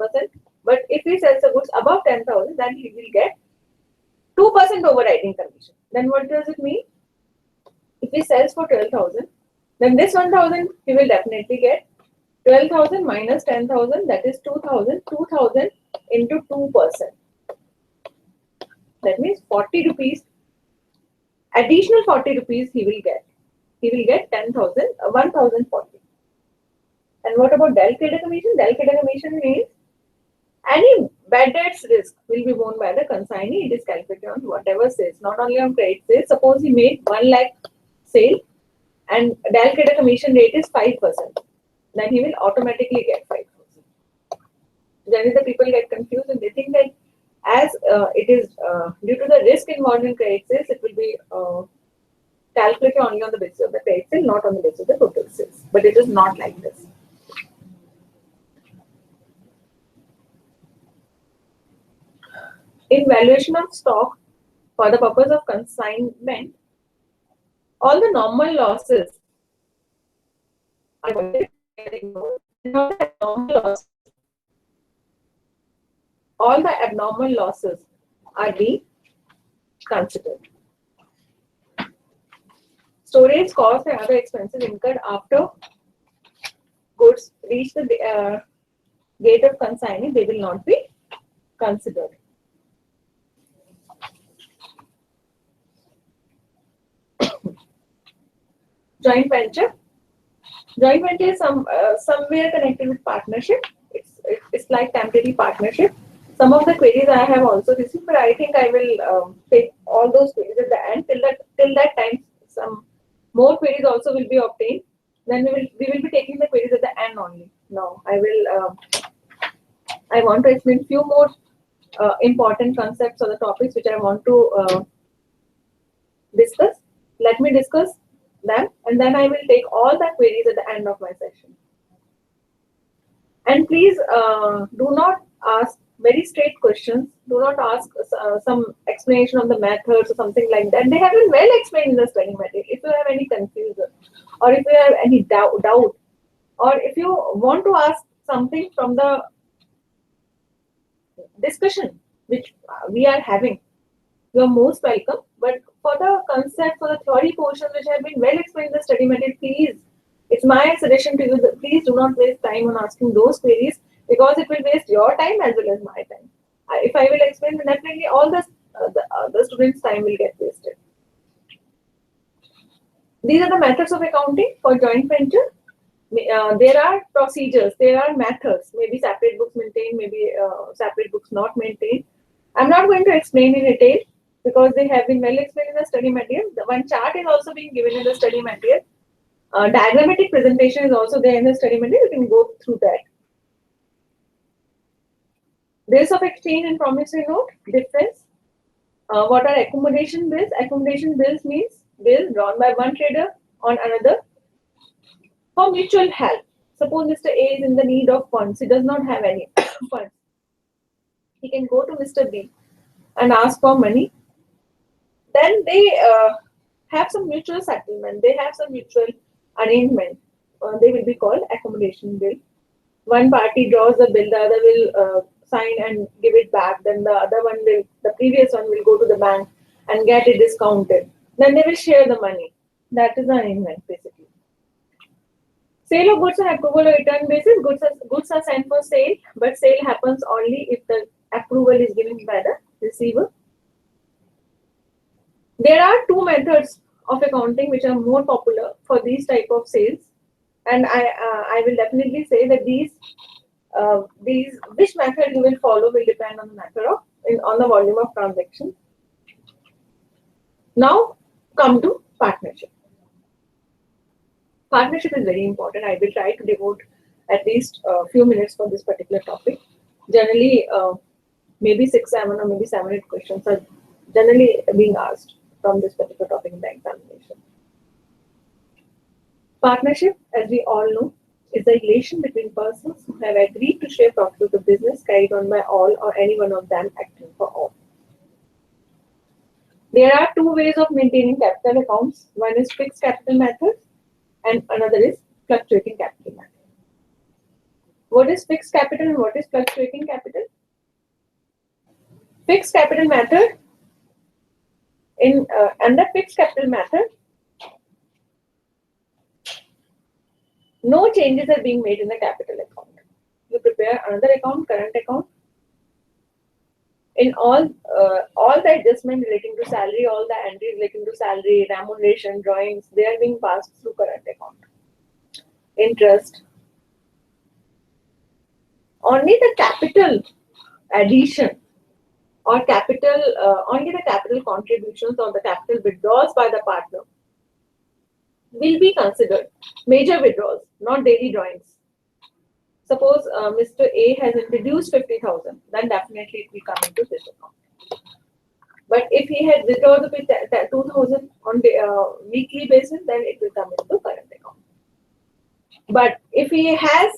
But if he sells the goods above 10,000, then he will get 2% overriding commission. Then what does it mean? If he sells for 12,000, then this 1,000 he will definitely get. 12,000 minus 10,000, that is 2,000. 2,000 into 2%. That means 40 rupees. Additional 40 rupees he will get. He will get 10,000, 1,040. And what about del trader commission? Del trader commission means any bad debts risk will be borne by the consignee. It is calculated on whatever sales, not only on credit sales. Suppose he made 1 lakh sale and del trader commission rate is 5%. Then he will automatically get 5,000. Generally, the people get confused and they think that as it is due to the risk involved in credit sales, it will be calculated only on the basis of the credit sale, not on the basis of the total sales. But it is not like this. In valuation of stock for the purpose of consignment, all the normal losses are avoided. All the abnormal losses are being considered. Storage costs and other expenses incurred after goods reach the gate of consignee, they will not be considered. Joint venture. Joint venture is somewhere connected with partnership. It's like temporary partnership. Some of the queries I have also received, but I think I will take all those queries at the end. Till that time, some more queries also will be obtained. Then we will be taking the queries at the end only. Now I want to explain few more important concepts or the topics which I want to discuss. Let me discuss them, and then I will take all the queries at the end of my session. And please do not ask very straight questions. Do not ask some explanation on the methods or something like that. They have been well explained in the study material. If you have any confusion, or if you have any doubt, or if you want to ask something from the discussion which we are having, you are most welcome. But for the concept, for the theory portions which have been well explained in the study material, please, it's my suggestion to you that please do not waste time on asking those queries, because it will waste your time as well as my time. If I will explain, then definitely all the students' time will get wasted. These are the methods of accounting for joint venture. There are procedures, there are methods, maybe separate books maintained, maybe separate books not maintained. I'm not going to explain in detail because they have been well explained in the study material. The one chart is also being given in the study material. Diagrammatic presentation is also there in the study material. You can go through that. Bills of exchange and promissory note, difference. What are accommodation bills? Accommodation bills means bills drawn by one trader on another for mutual help. Suppose Mr. A is in the need of funds. He does not have any funds. He can go to Mr. B and ask for money. Then they have some mutual settlement. They have some mutual arrangement. They will be called accommodation bill. One party draws the bill, the other will sign and give it back. Then the other one will, the previous one will go to the bank and get it discounted. Then they will share the money. That is the arrangement basically. Sale of goods on approval or return basis. Goods are sent for sale, but sale happens only if the approval is given by the receiver. There are two methods of accounting which are more popular for these type of sales, and I will definitely say that these which method you will follow will depend on the method of on the volume of transaction. Now come to partnership. Partnership is very important. I will try to devote at least a few minutes for this particular topic. Generally, maybe 6, 7 or maybe 7, 8 questions are generally being asked from this particular topic in the examination. Partnership, as we all know, is the relation between persons who have agreed to share profit of the business carried on by all or any one of them acting for all. There are two ways of maintaining capital accounts. One is fixed capital method and another is fluctuating capital method. What is fixed capital and what is fluctuating capital? Fixed capital method, under fixed capital method, no changes are being made in the capital account. You prepare another account, current account. In all the adjustment relating to salary, all the entries relating to salary, remuneration, drawings, they are being passed through current account. Interest. Only the capital addition or only the capital contributions or the capital withdrawals by the partner will be considered major withdrawals, not daily drawings. Suppose Mr. A has introduced 50,000, then definitely it will come into this account. But if he had withdrawn the 2,000 on the weekly basis, then it will come into current account. But if he has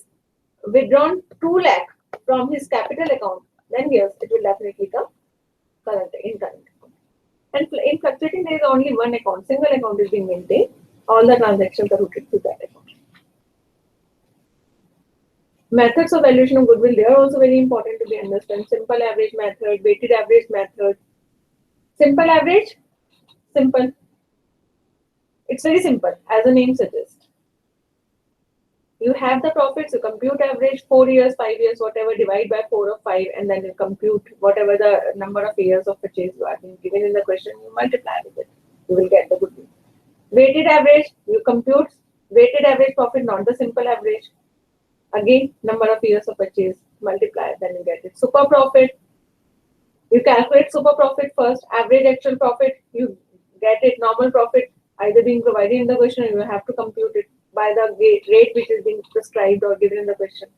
withdrawn 2 lakh from his capital account, then yes, it will definitely come in current account. And in fluctuating, there is only one account, single account is being maintained. All the transactions are routed through that account. Methods of valuation of goodwill, they are also very important to be understood. Simple average method, weighted average method. Simple average, simple. It's very simple, as the name suggests. You have the profits, you compute average 4 years, 5 years, whatever, divide by 4 or 5, and then you compute whatever the number of years of purchase you have been given in the question, you multiply with it. You will get the goodwill. Weighted average, you compute weighted average profit, not the simple average. Again, number of years of purchase, multiply, then you get it. Super profit, you calculate super profit first, average actual profit, you get it. Normal profit, either being provided in the question, or you have to compute it by the rate which is being prescribed or given in the question.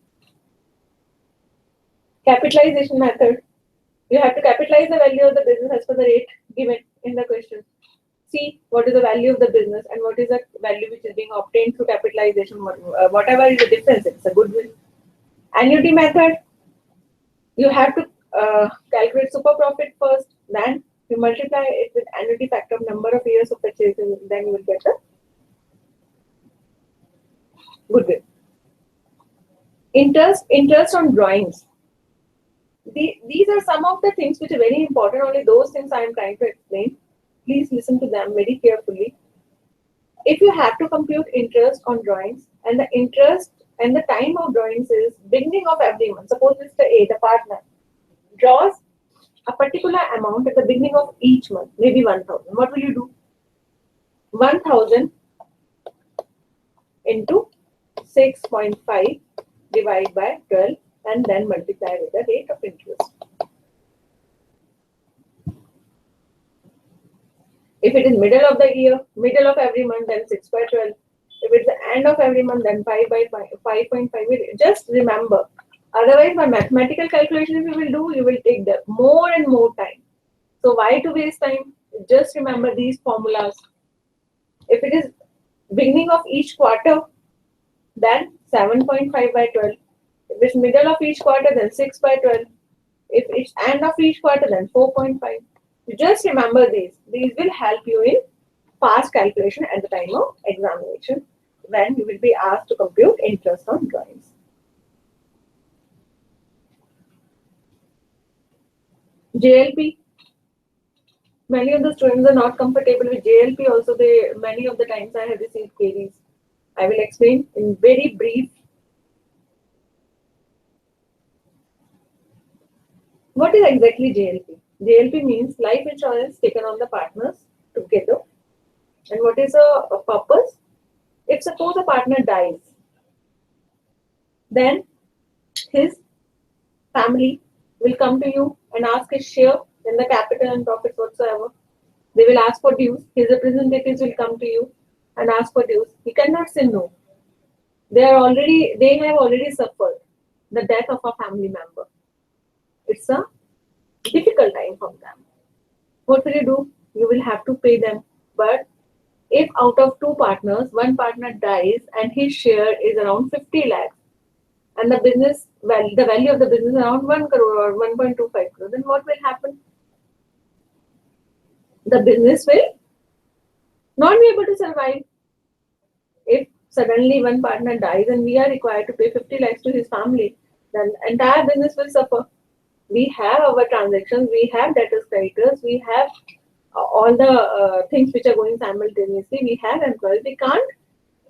Capitalization method, you have to capitalize the value of the business as per the rate given in the question. See what is the value of the business and what is the value which is being obtained through capitalization. Whatever is the difference, it's a goodwill. Annuity method, You have to calculate super profit first, then you multiply it with annuity factor of number of years of purchasing, then you will get the goodwill. Interest on drawings. These are some of the things which are very important. Only those things I am trying to explain. Please listen to them very carefully. If you have to compute interest on drawings, and the interest and the time of drawings is beginning of every month. Suppose Mr. A, the partner, draws a particular amount at the beginning of each month, maybe 1,000. What will you do? 1,000 into 6.5 divided by 12 and then multiply with the rate of interest. If it is middle of the year, middle of every month, then 6 by 12. If it's the end of every month, then 5 by 5.5. Just remember. Otherwise, by mathematical calculations you will do, you will take the more and more time. So why to waste time? Just remember these formulas. If it is beginning of each quarter, then 7.5 by 12. If it's middle of each quarter, then 6 by 12. If it's end of each quarter, then 4.5. Just remember these. These will help you in fast calculation at the time of examination when you will be asked to compute interest on drawings. JLP. Many of the students are not comfortable with JLP. Also, many of the times I have received queries. I will explain in very brief. What is exactly JLP? JLP means life insurance taken on the partners together. And what is a purpose? If suppose a partner dies, then his family will come to you and ask his share in the capital and profits whatsoever. They will ask for dues. His representatives will come to you and ask for dues. He cannot say no. They have already suffered the death of a family member. It's a difficult time for them. What will you do? You will have to pay them. But if out of two partners, one partner dies and his share is around 50 lakhs, and the value of the business is around 1 crore or 1.25 crore, then what will happen? The business will not be able to survive. If suddenly one partner dies and we are required to pay 50 lakhs to his family, then entire business will suffer. We have our transactions, we have debtors, creditors, we have all the things which are going simultaneously. We have employees. We can't,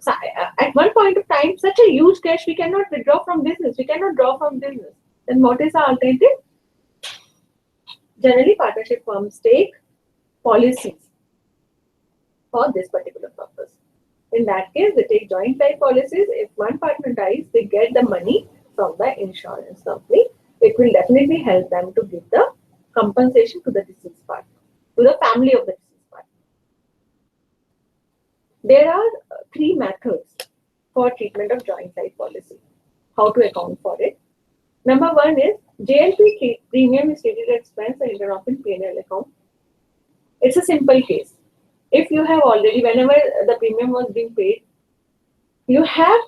at one point of time, such a huge cash we cannot withdraw from business. We cannot draw from business. Then what is the alternative? Generally, partnership firms take policies for this particular purpose. In that case, they take joint life policies. If one partner dies, they get the money from the insurance company. It will definitely help them to give the compensation to the deceased partner, to the family of the deceased partner. There are three methods for treatment of joint life policy. How to account for it? Number one is JLP premium is treated as expense and written off in P&L account. It's a simple case. If you have already, whenever the premium was being paid, you have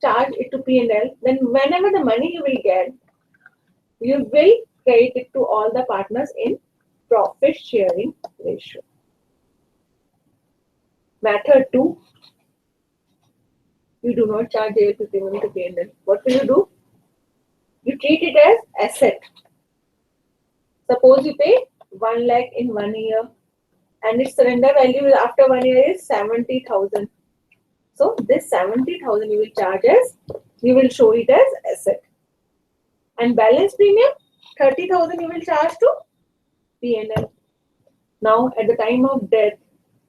charged it to P&L, then whenever the money you will get, you will credit it to all the partners in profit sharing ratio. Method 2, you do not charge JLP premium to P&L. What will you do? You treat it as asset. Suppose you pay 1 lakh in 1 year and its surrender value after 1 year is 70,000. So this 70,000 you will show it as asset. And balance premium 30,000 you will charge to P&L. Now at the time of death,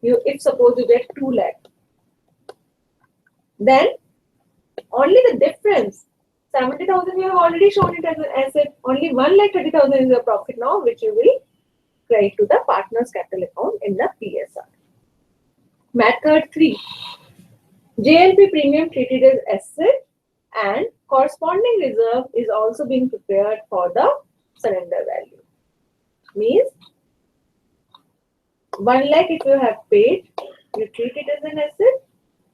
if suppose you get 2 lakh, then only the difference, 70,000 you have already shown it as an asset. Only 1,30,000 is your profit now, which you will credit to the partner's capital account in the PSR. Method 3, JLP premium treated as asset and corresponding reserve is also being prepared for the surrender value. Means 1 lakh if you have paid, you treat it as an asset,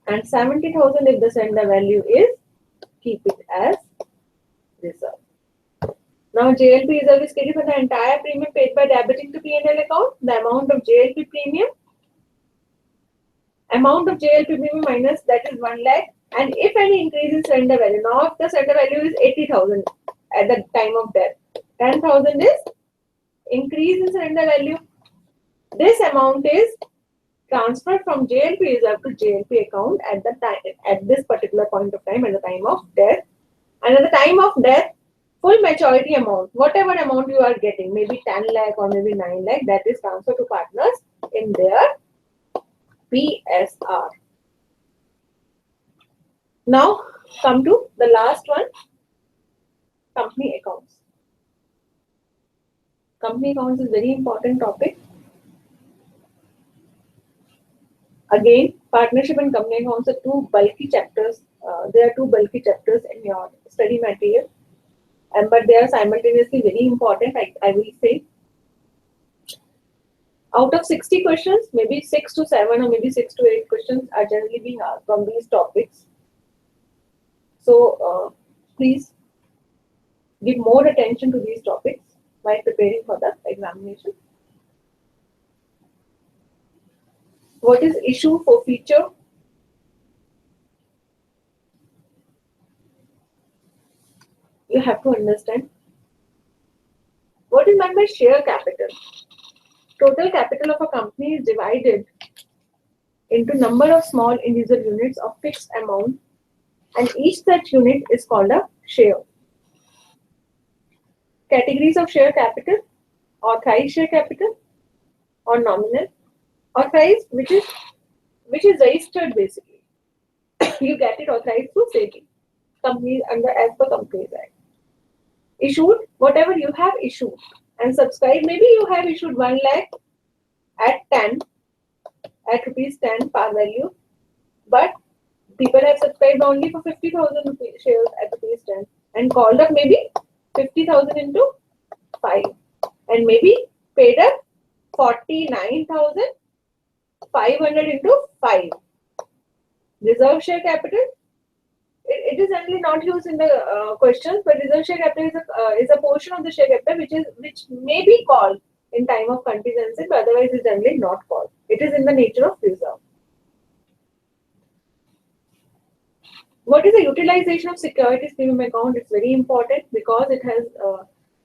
and 70,000 if the surrender value is, keep it as reserve. Now JLP reserve is carried for the entire premium paid by debiting to P&L account. The amount of JLP premium minus that is 1 lakh, and if any increase in surrender value. Now if the surrender value is 80,000 at the time of death, 10,000 is increase in surrender value. This amount is transferred from JLP reserve to JLP account at the time, at this particular point of time, at the time of death. And at the time of death, full maturity amount, whatever amount you are getting, maybe 10 lakh or maybe 9 lakh, that is transferred to partners in their PSR. Now come to the last one, company accounts. Company accounts is very important topic. Again, partnership and company accounts are two bulky chapters. There are two bulky chapters in your study material, but they are simultaneously very important. I will say, out of 60 questions, maybe 6 to 7 or maybe 6 to 8 questions are generally being asked from these topics. So please give more attention to these topics while preparing for the examination. What is issue for feature? You have to understand what is meant by share capital. Total capital of a company is divided into number of small individual units of fixed amount, and each such unit is called a share. Categories of share capital: authorized share capital or nominal. Authorized, which is registered basically. You get it authorized through SEBI, companies under as per Companies Act. Issued, whatever you have issued and subscribed. Maybe you have issued 1 lakh at rupees 10 par value, but people have subscribed only for 50,000 shares at rupees 10 and called up maybe 50,000 into 5 and maybe paid up 49,500 into 5. Reserve share capital. It is generally not used in the questions, but reserve share capital is a portion of the share capital which may be called in time of contingency, but otherwise is generally not called. It is in the nature of reserve. What is the utilization of securities premium account? It's very important because it has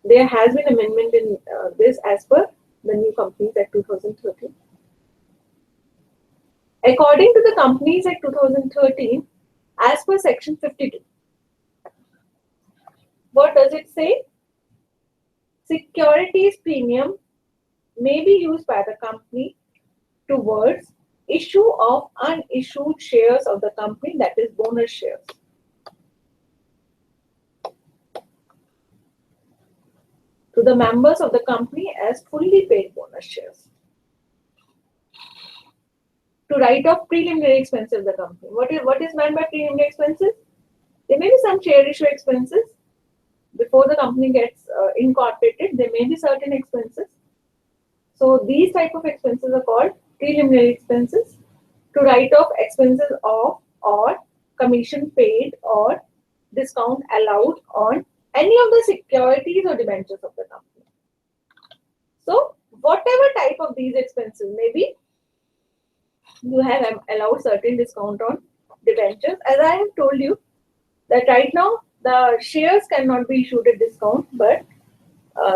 there has been amendment in this as per the new Companies Act 2013. According to the Companies Act 2013, as per Section 52, what does it say? Securities premium may be used by the company towards issue of unissued shares of the company, that is bonus shares. To the members of the company as fully paid bonus shares. To write off preliminary expenses of the company. What is meant by preliminary expenses? There may be some share issue expenses. Before the company gets incorporated, there may be certain expenses. So these type of expenses are called preliminary expenses. To write off expenses of or commission paid or discount allowed on any of the securities or debentures of the company. So whatever type of these expenses may be, you have allowed certain discount on debentures. As I have told you that right now the shares cannot be issued at discount, but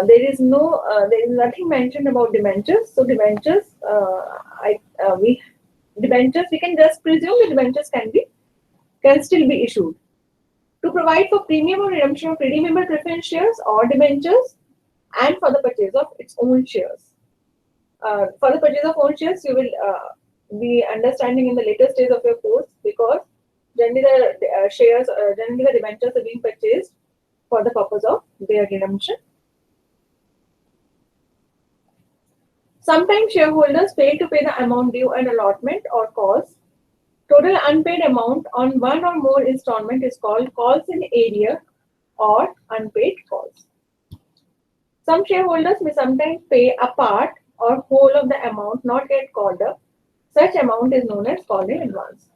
there is nothing mentioned about debentures. So debentures, we can just presume the debentures can still be issued. To provide for premium or redemption of redeemable preference shares or debentures, and for the purchase of its own shares. For the purchase of own shares, you will be understanding in the later stage of your course, because generally the debentures are being purchased for the purpose of their redemption. Sometimes shareholders fail to pay the amount due and allotment or calls. Total unpaid amount on one or more installment is called calls in arrear or unpaid calls. Some shareholders may sometimes pay a part or whole of the amount not yet called up. Such amount is known as call in advance.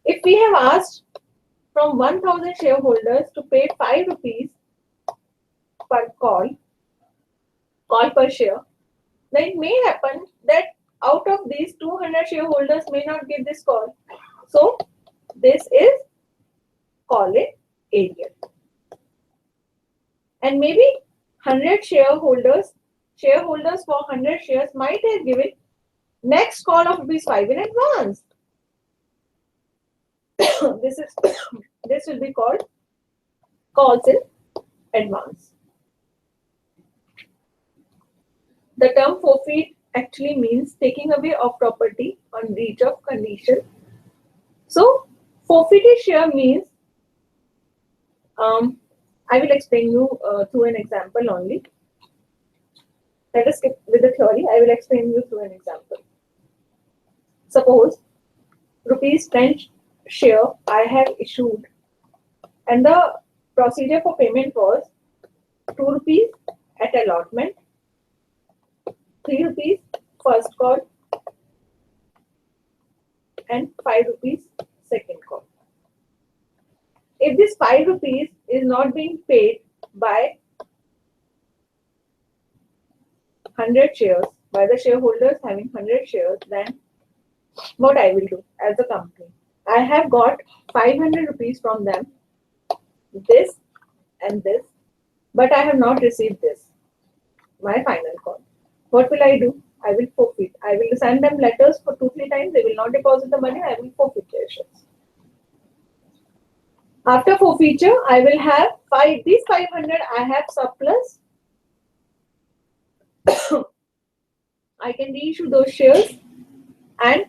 If we have asked from 1,000 shareholders to pay 5 rupees per call per share, then it may happen that out of these 200 shareholders may not give this call. So this is call-in area. And maybe 100 shareholders for 100 shares might have given next call of ₹5 in advance. This will be called calls in advance. The term forfeit actually means taking away of property on breach of condition. So forfeited share means, I will explain you through an example only. Let us skip with the theory. I will explain you through an example. Suppose ₹10 share I have issued, and the procedure for payment was ₹2 at allotment, ₹3 first call, and ₹5 second call. If this ₹5 is not being paid by 100 shares, by the shareholders having 100 shares, then what I will do as a company? I have got ₹500 from them, this and this, but I have not received this, my final call. What will I do? I will forfeit. I will send them letters for 2-3 times. They will not deposit the money. I will forfeit their shares. After forfeiture, I will have these 500. I have surplus. I can reissue those shares, and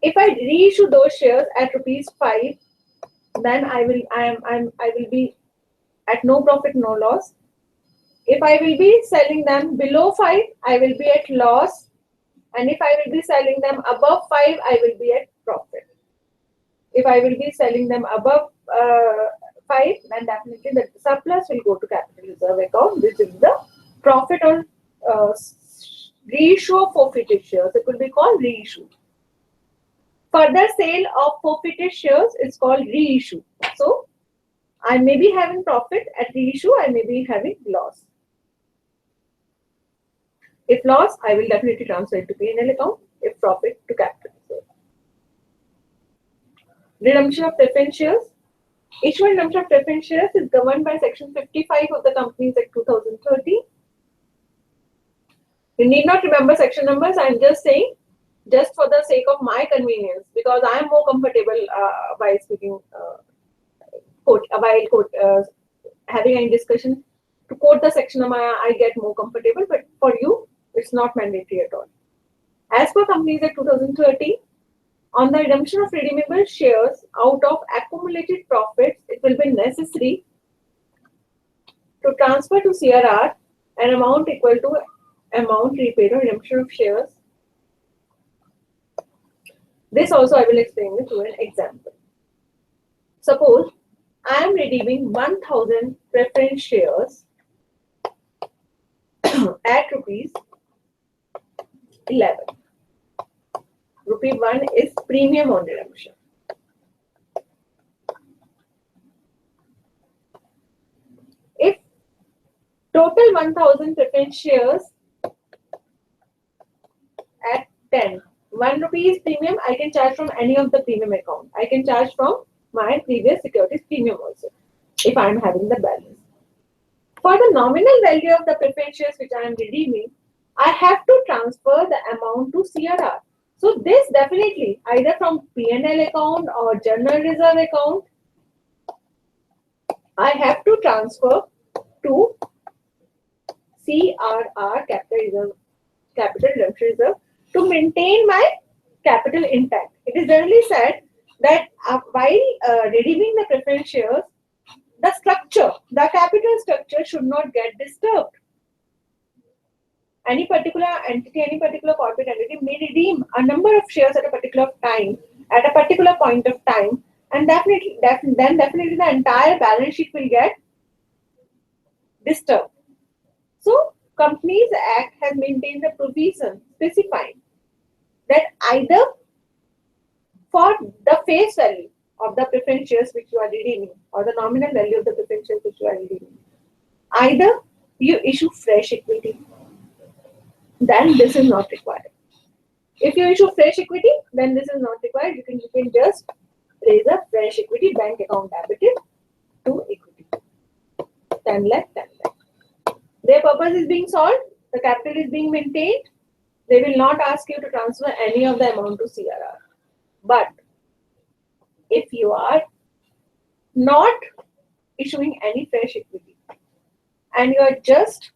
if I reissue those shares at ₹5, then I will be at no profit, no loss. If I will be selling them below 5, I will be at loss, and if I will be selling them above 5, I will be at profit. If I will be selling them above 5, then definitely the surplus will go to capital reserve account. This is the profit on reissue of forfeited shares. It will be called reissue. Further sale of forfeited shares is called reissue. So I may be having profit at reissue, I may be having loss. If loss, I will definitely transfer it to P&L account. If profit, to capital reserve. Redemption of preference shares. Issue and redemption of preference shares is governed by Section 55 of the Companies Act 2013. You need not remember section numbers. I am just saying, just for the sake of my convenience, because I am more comfortable while speaking, having any discussion. To quote the section number, I get more comfortable, but for you, it's not mandatory at all. As per Companies Act 2013, on the redemption of redeemable shares out of accumulated profits, it will be necessary to transfer to CRR an amount equal to amount repaid on redemption of shares. This also I will explain you through an example. Suppose I am redeeming 1000 preference shares at ₹11. ₹1 is premium on redemption. If total 1000 preference shares at 10, ₹1 is premium, I can charge from any of the premium account. I can charge from my previous securities premium also, if I am having the balance. For the nominal value of the preference shares which I am redeeming, I have to transfer the amount to CRR. So this definitely either from P&L account or general reserve account, I have to transfer to CRR, capital redemption reserve, to maintain my capital intact. It is generally said that while redeeming the preference shares, the capital structure should not get disturbed. Any particular entity, any particular corporate entity may redeem a number of shares at a particular time, at a particular point of time, and definitely the entire balance sheet will get disturbed. So, Companies Act has maintained the provision specifying that either for the face value of the preference shares which you are redeeming, or the nominal value of the preference shares which you are redeeming. Either you issue fresh equity, then this is not required. If you issue fresh equity, then this is not required. You can just raise a fresh equity bank account debited to equity. 10 lakh, 10 lakh. Their purpose is being solved. The capital is being maintained. They will not ask you to transfer any of the amount to CRR. But if you are not issuing any fresh equity and you are just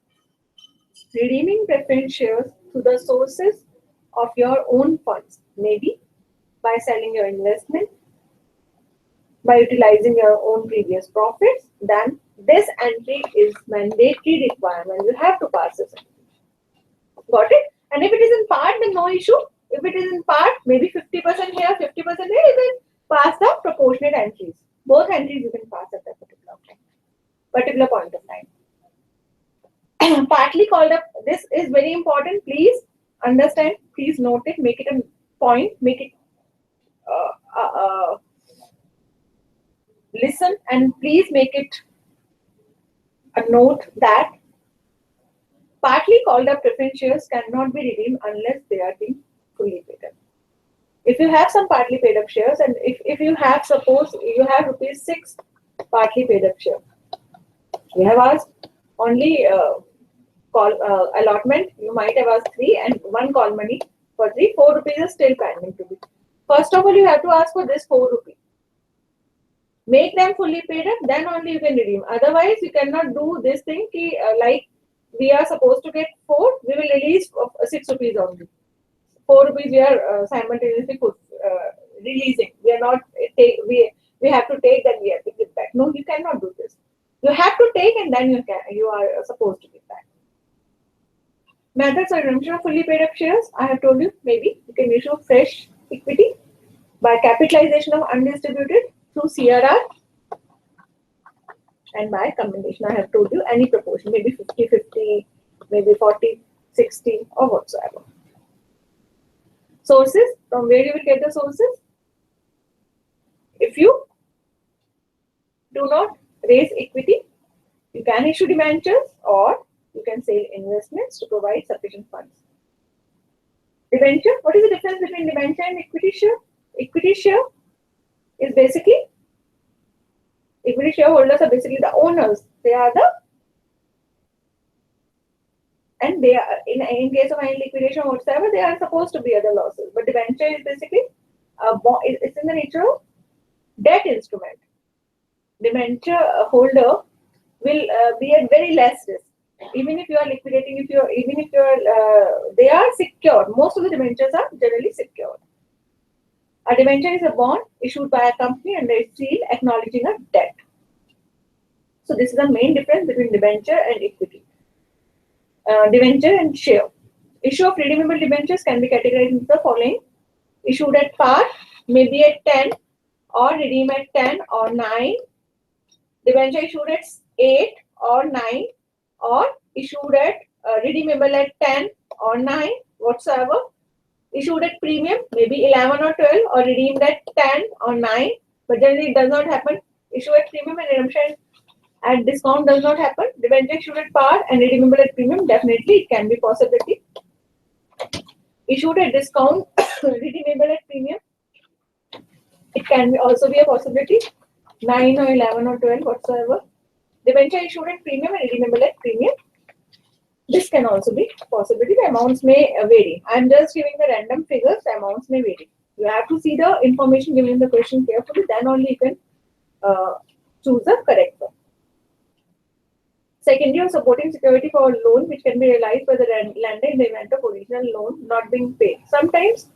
redeeming preference shares to the sources of your own funds, maybe by selling your investment, by utilizing your own previous profits, then this entry is mandatory requirement. You have to pass this. Got it? And if it is in part, then no issue. If it is in part, maybe 50% here, 50% here, you can pass the proportionate entries. Both entries you can pass at that particular point of time. Partly called up, this is very important. Please understand, please note it, make it a point, make it listen, and please make it a note that partly called up preference shares cannot be redeemed unless they are being fully paid up. If you have some partly paid up shares, and if you have, suppose you have ₹6 partly paid up shares, you have asked only allotment, you might have asked 3 and 1 call money for 3, ₹4 is still pending to be. First of all, you have to ask for this ₹4. Make them fully paid up, then only you can redeem. Otherwise, you cannot do this thing like we are supposed to get 4, we will release ₹6 only. ₹4 we are simultaneously releasing. We are not we have to take, then we have to give back. No, you cannot do this. You have to take and then you are supposed to give back. Methods of redemption of fully paid up shares, I have told you, maybe you can issue fresh equity by capitalization of undistributed through CRR, and by combination, I have told you, any proportion, maybe 50-50, maybe 40-60 or whatsoever. Sources, from where you will get the sources? If you do not raise equity, you can issue debentures or you can sell investments to provide sufficient funds. Debenture, what is the difference between debenture and equity share? Equity share is basically, equity shareholders are basically the owners. They are the, and they are, in case of any liquidation or whatsoever, they are supposed to bear the losses. But debenture is basically, it's in the nature of debt instrument. Debenture holder will be at very less risk. Even if you are liquidating, they are secured. Most of the debentures are generally secured. A debenture is a bond issued by a company under its seal acknowledging a debt. So this is the main difference between debenture and equity. Debenture and share. Issue of redeemable debentures can be categorized into the following: issued at par, maybe at 10, or redeem at 10 or 9. Debenture issued at 8 or 9, or issued at redeemable at 10 or 9, whatsoever. Issued at premium, maybe 11 or 12, or redeemed at 10 or 9, but generally it does not happen. Issue at premium and redemption at discount does not happen. Debenture issued at par and redeemable at premium, definitely it can be possibility. Issued at discount, redeemable at premium, it can be also be a possibility. 9 or 11 or 12, whatsoever. Debenture issued at premium and redeemable at premium, this can also be possibility. The amounts may vary. I am just giving the random figures. The amounts may vary. You have to see the information given in the question carefully. Then only you can choose the correct one. Secondary or supporting security for a loan which can be realized by the lender in the event of original loan not being paid. Sometimes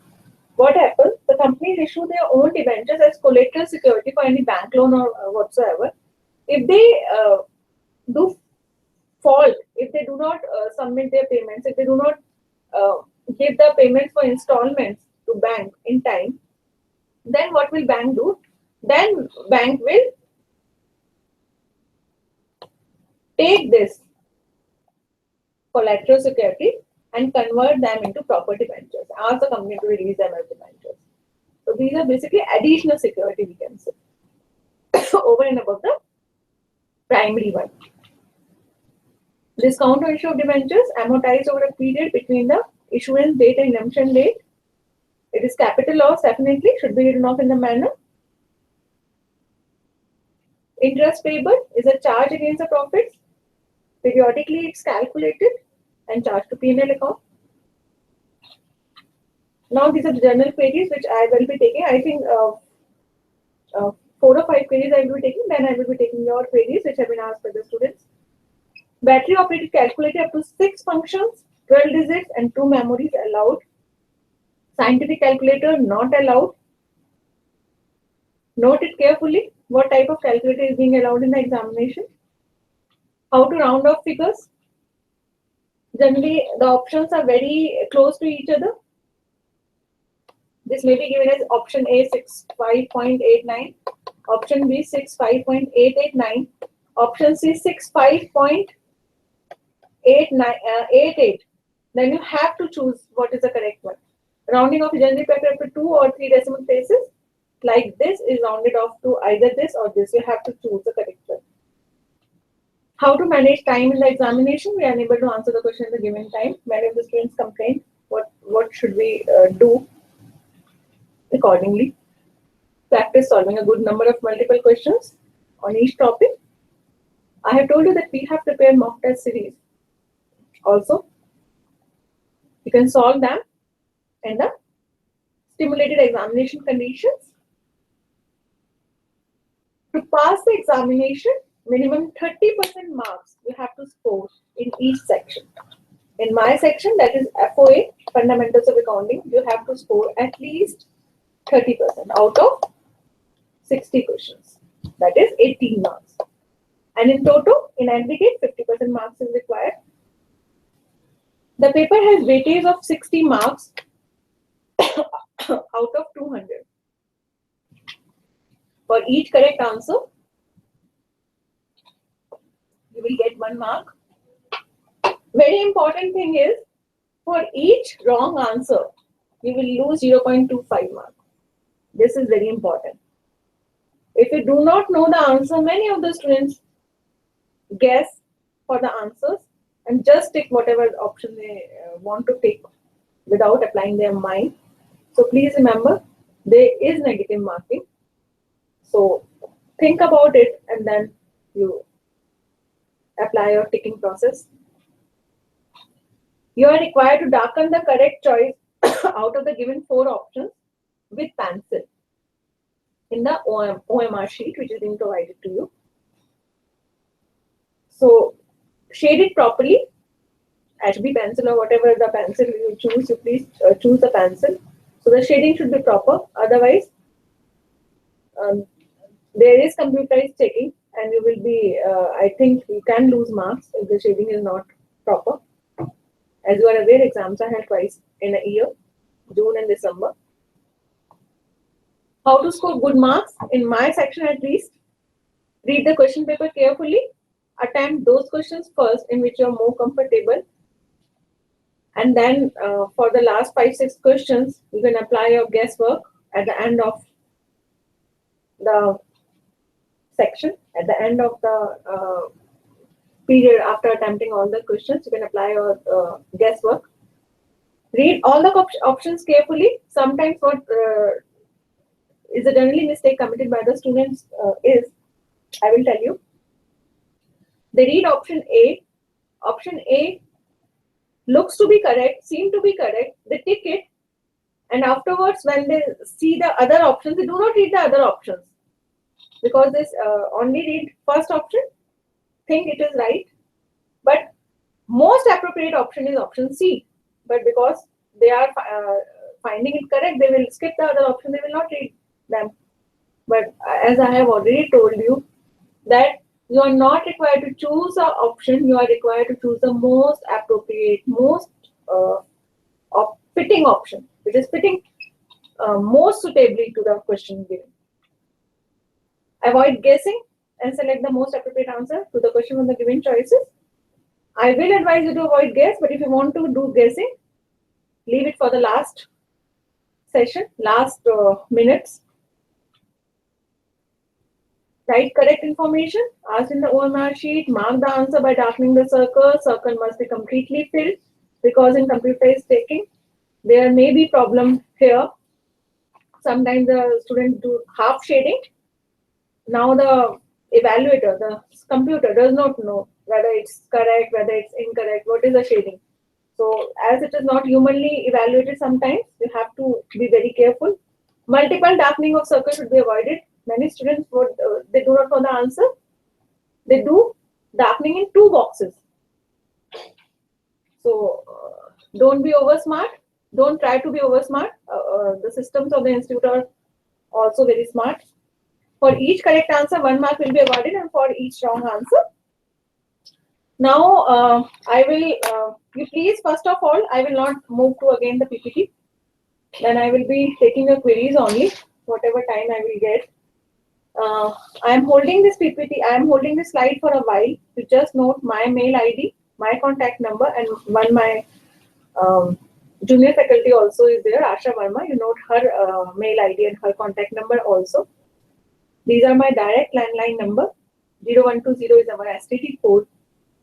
what happens? The companies issue their own debentures as collateral security for any bank loan or whatsoever. If they do fault, if they do not submit their payments, if they do not give the payments for installments to bank in time, then what will bank do? Then bank will take this collateral security and convert them into proper debentures. Ask the company to release them as debentures. these are basically additional security, we can say, over and above the primary one. Discount on issue of debentures amortized over a period between the issuance date and redemption date. It is capital loss, definitely, should be written off in the manner. Interest payable is a charge against the profits. Periodically, it's calculated and charged to P&L account. Now, these are the general queries which I will be taking. I think 4 or 5 queries I will be taking. Then I will be taking your queries which have been asked by the students. Battery operated calculator up to 6 functions, 12 digits and 2 memories allowed. Scientific calculator not allowed. Note it carefully what type of calculator is being allowed in the examination. How to round off figures. Generally, the options are very close to each other. This may be given as option A 65.89, option B 65.889, option C 65.88. Then you have to choose what is the correct one. Rounding off generally preferred up to 2 or 3 decimal places. Like this is rounded off to either this or this. You have to choose the correct one. How to manage time in the examination? We are unable to answer the question in the given time. Many of the students complain. What should we do accordingly? Practice solving a good number of multiple questions on each topic. I have told you that we have prepared mock test series. Also, you can solve them in the stimulated examination conditions. To pass the examination, minimum 30% marks you have to score in each section. In my section, that is FOA, Fundamentals of Accounting, you have to score at least 30% out of 60 questions. That is 18 marks. And in total, in aggregate, 50% marks is required. The paper has weightage of 60 marks out of 200. For each correct answer, you will get 1 mark. Very important thing is, for each wrong answer, you will lose 0.25 mark. This is very important. If you do not know the answer, many of the students guess for the answers and just take whatever option they want to take without applying their mind. So please remember, there is negative marking. So think about it and then you apply your ticking process. You are required to darken the correct choice out of the given 4 options with pencil in the OMR sheet which is being provided to you. So shade it properly, HB pencil or whatever the pencil you choose, you please choose the pencil. So the shading should be proper, otherwise there is computerized checking and you will be, I think you can lose marks if the shading is not proper. As you are aware, exams are held twice in a year, June and December. How to score good marks? In my section at least, read the question paper carefully, attempt those questions first in which you are more comfortable, and then for the last 5-6 questions, you can apply your guesswork at the end of the section, at the end of the period after attempting all the questions, you can apply your guesswork. Read all the options carefully. Sometimes what is a generally mistake committed by the students is, I will tell you, they read option A. Option A looks to be correct, seem to be correct, they tick it, and afterwards when they see the other options, they do not read the other options because they only read first option, think it is right, but most appropriate option is option C. But because they are finding it correct, they will skip the other option, they will not read them. But as I have already told you, that you are not required to choose an option, you are required to choose the most appropriate, most fitting option, which is fitting most suitably to the question given. Avoid guessing and select the most appropriate answer to the question from the given choices. I will advise you to avoid guess, but if you want to do guessing, leave it for the last session, last minutes. Write correct information, asked in the OMR sheet, mark the answer by darkening the circle. Circle must be completely filled because in computerized taking, there may be problem here. Sometimes the students do half shading. Now the evaluator, the computer does not know whether it's correct, whether it's incorrect, what is the shading. So as it is not humanly evaluated sometimes, you have to be very careful. Multiple darkening of circle should be avoided. Many students would, they do not know the answer. They do darkening in two boxes. So don't be over smart. Don't try to be over smart. The systems of the institute are also very smart. For each correct answer, 1 mark will be awarded, and for each wrong answer. Now, I will, you please, first of all, I will not move to again the PPT. Then I will be taking your queries only, whatever time I will get. I am holding this PPT, I am holding this slide for a while. You just note my mail ID, my contact number, and my junior faculty also is there, Asha Verma. You note her mail ID and her contact number also. These are my direct landline number. 0120 is our STD code.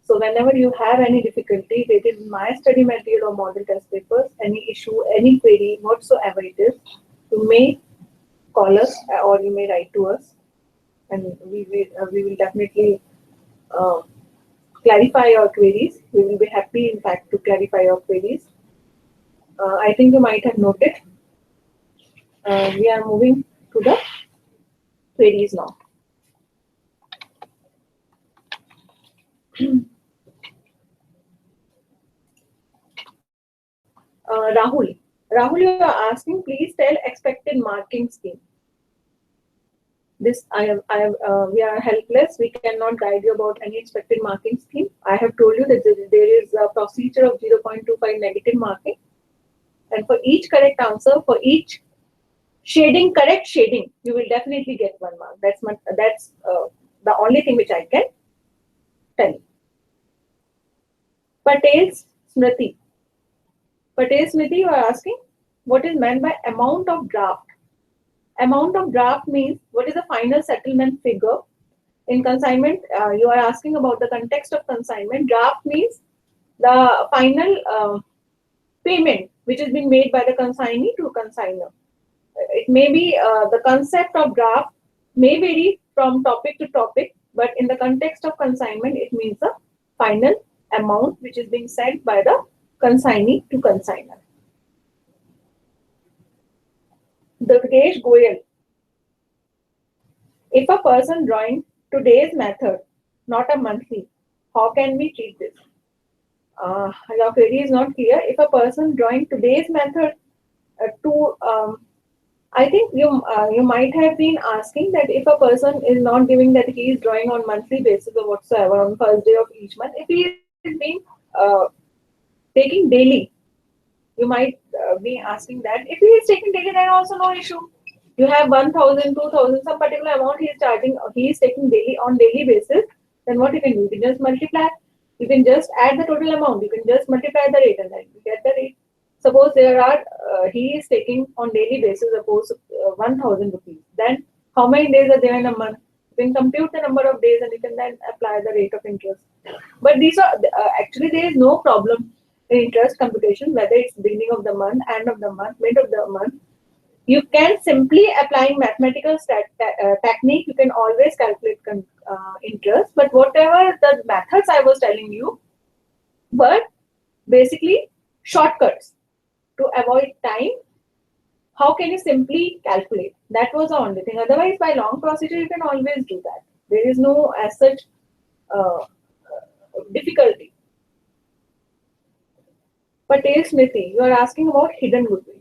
So whenever you have any difficulty with my study material or model test papers, any issue, any query, whatsoever it is, you may call us or you may write to us, and we will definitely clarify your queries. We will be happy, in fact, to clarify your queries. I think you might have noted. We are moving to the queries now. Rahul, you are asking, please tell expected marking scheme. This we are helpless. We cannot guide you about any expected marking scheme. I have told you that there is a procedure of 0.25 negative marking, and for each correct answer, for each shading, correct shading, you will definitely get 1 mark. That's the only thing which I can tell you. Patel Smriti, you are asking, what is meant by amount of draft? Amount of draft means what is the final settlement figure. In consignment, you are asking about the context of consignment. Draft means the final payment which is being made by the consignee to consigner. It may be the concept of draft may vary from topic to topic, but in the context of consignment, it means the final amount which is being sent by the consignee to consigner. Durgesh Goyal, if a person drawing today's method, not a monthly, how can we treat this? Your query is not clear. If a person drawing today's method I think you might have been asking that if a person is not giving that he is drawing on monthly basis or whatsoever on first day of each month, if he is being taking daily, you might be asking that. If he is taking daily, then also no issue. You have 1,000, 2,000, some particular amount he is charging, he is taking daily on daily basis, then what you can do? You can just multiply. You can just add the total amount. You can just multiply the rate and then you get the rate. Suppose there are, he is taking on daily basis, suppose 1,000 rupees. Then how many days are there in a month? You can compute the number of days and you can then apply the rate of interest. But these are, actually there is no problem in interest computation, whether it's beginning of the month, end of the month, mid of the month. You can simply applying mathematical technique, you can always calculate interest. But whatever the methods I was telling you, but basically shortcuts to avoid time. How can you simply calculate? That was the only thing. Otherwise, by long procedure, you can always do that. There is no as such difficulty. Patel Smithy, you are asking about hidden goodwill.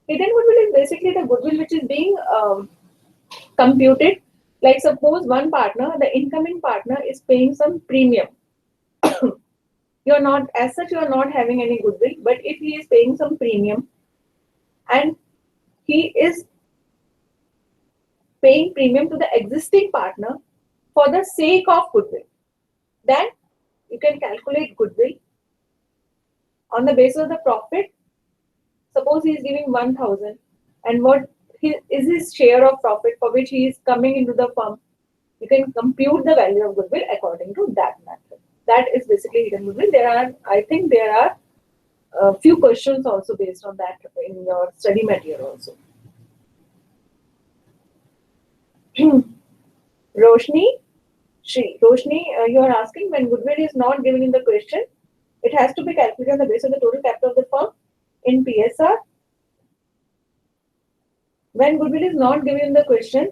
Hidden goodwill is basically the goodwill which is being computed. Like suppose one partner, the incoming partner is paying some premium. You're not, as such, you are not having any goodwill, but if he is paying some premium and he is paying premium to the existing partner for the sake of goodwill, then you can calculate goodwill on the basis of the profit. Suppose he is giving 1,000 and what is his share of profit for which he is coming into the firm. You can compute the value of goodwill according to that method. That is basically hidden goodwill. I think there are a few questions also based on that in your study material also. Roshni, you are asking, when goodwill is not given in the question, it has to be calculated on the basis of the total capital of the firm in PSR. When goodwill is not given in the question,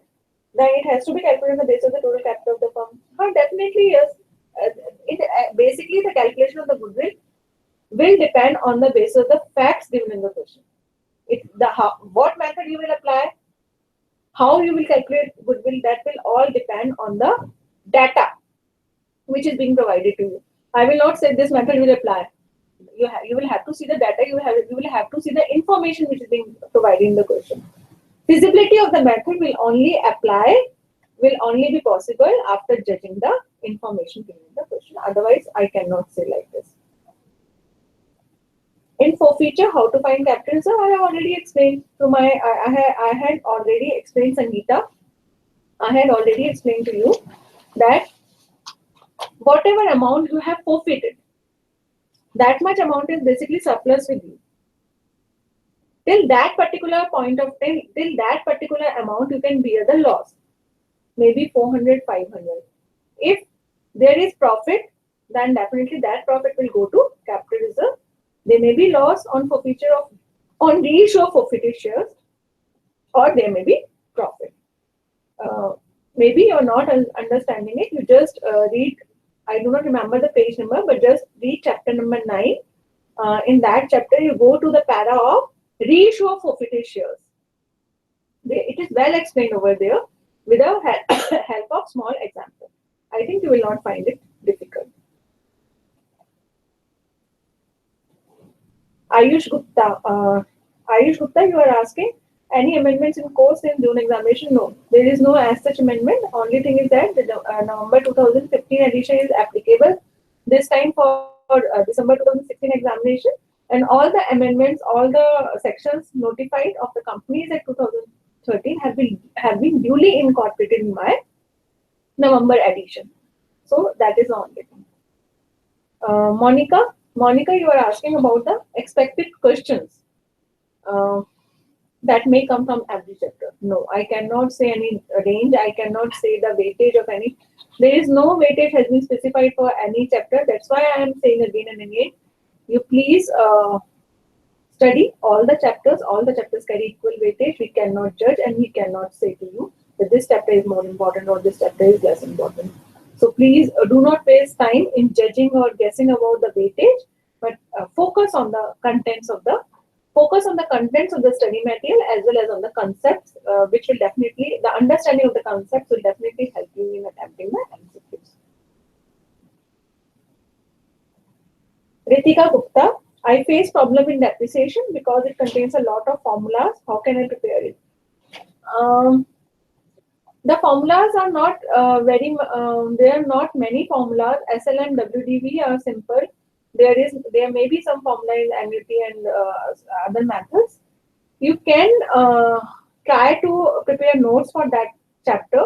then it has to be calculated on the basis of the total capital of the firm. Definitely yes. Basically, the calculation of the goodwill will depend on the basis of the facts given in the question. What method you will apply, how you will calculate goodwill, that will all depend on the data which is being provided to you. I will not say this method will apply. You will have to see the data. You will have to see the information which is being provided in the question. Feasibility of the method will only be possible after judging the information given in the question. Otherwise, I cannot say like this. In forfeiture, how to find capital reserve, I have already explained to I had already explained, Sangeeta. I had already explained to you that whatever amount you have forfeited, that much amount is basically surplus with you. Till that particular point of time, till that particular amount, you can bear the loss. Maybe 400, 500. If there is profit, then definitely that profit will go to capital reserve. There may be loss on reissue of forfeited shares, or there may be profit. Maybe you're not understanding it. You just read, I do not remember the page number, but just read chapter number 9. In that chapter, you go to the para of reissue of forfeited shares. It is well explained over there with the help of small example. I think you will not find it difficult. Ayush Gupta, you are asking, any amendments in course in June examination? No, there is no as such amendment. Only thing is that the November 2015 edition is applicable this time for December 2016 examination, and all the amendments, all the sections notified of the Companies Act 2013 have been duly incorporated in my November edition. So that is the only thing. Monica, you are asking about the expected questions that may come from every chapter. No, I cannot say any range. I cannot say the weightage of any. There is no weightage has been specified for any chapter. That's why I am saying again and again. You please study all the chapters. All the chapters carry equal weightage. We cannot judge and we cannot say to you that this chapter is more important or this chapter is less important. So please do not waste time in judging or guessing about the weightage, but focus on the contents of the study material as well as on the concepts, which will definitely, the understanding of the concepts will definitely help you in attempting the MCQs. Ritika Gupta, I face problem in depreciation because it contains a lot of formulas. How can I prepare it? The formulas are not there are not many formulas. SLM, WDV are simple. There may be some formula in annuity and other methods. You can try to prepare notes for that chapter.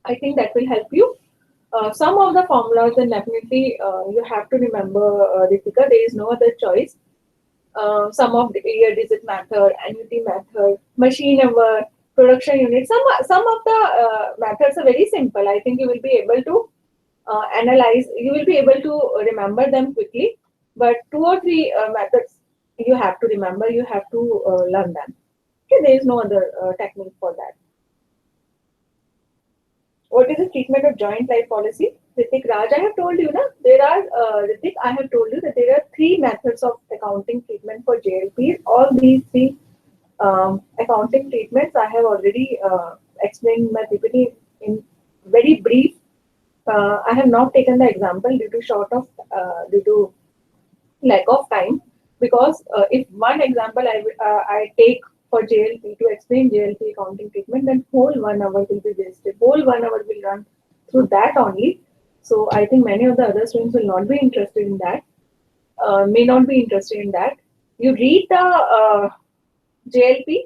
I think that will help you. Some of the formulas, then definitely you have to remember, Ritika, there is no other choice. Some of the year digit method, annuity method, machine number, production unit. Some of the methods are very simple. I think you will be able to analyze. You will be able to remember them quickly. But 2 or 3 methods you have to remember. You have to learn them. Okay, there is no other technique for that. What is the treatment of joint life policy? Ritik Raj, I have told you, Ritik, I have told you that there are 3 methods of accounting treatment for JLPs. All these 3 accounting treatments I have already explained in my PPT in very brief. I have not taken the example due to lack of time, because if one example I take for JLP to explain JLP accounting treatment, then whole 1 hour will be wasted. Whole 1 hour will run through that only. So I think many of the other students will not be interested in that. May not be interested in that. You read the JLP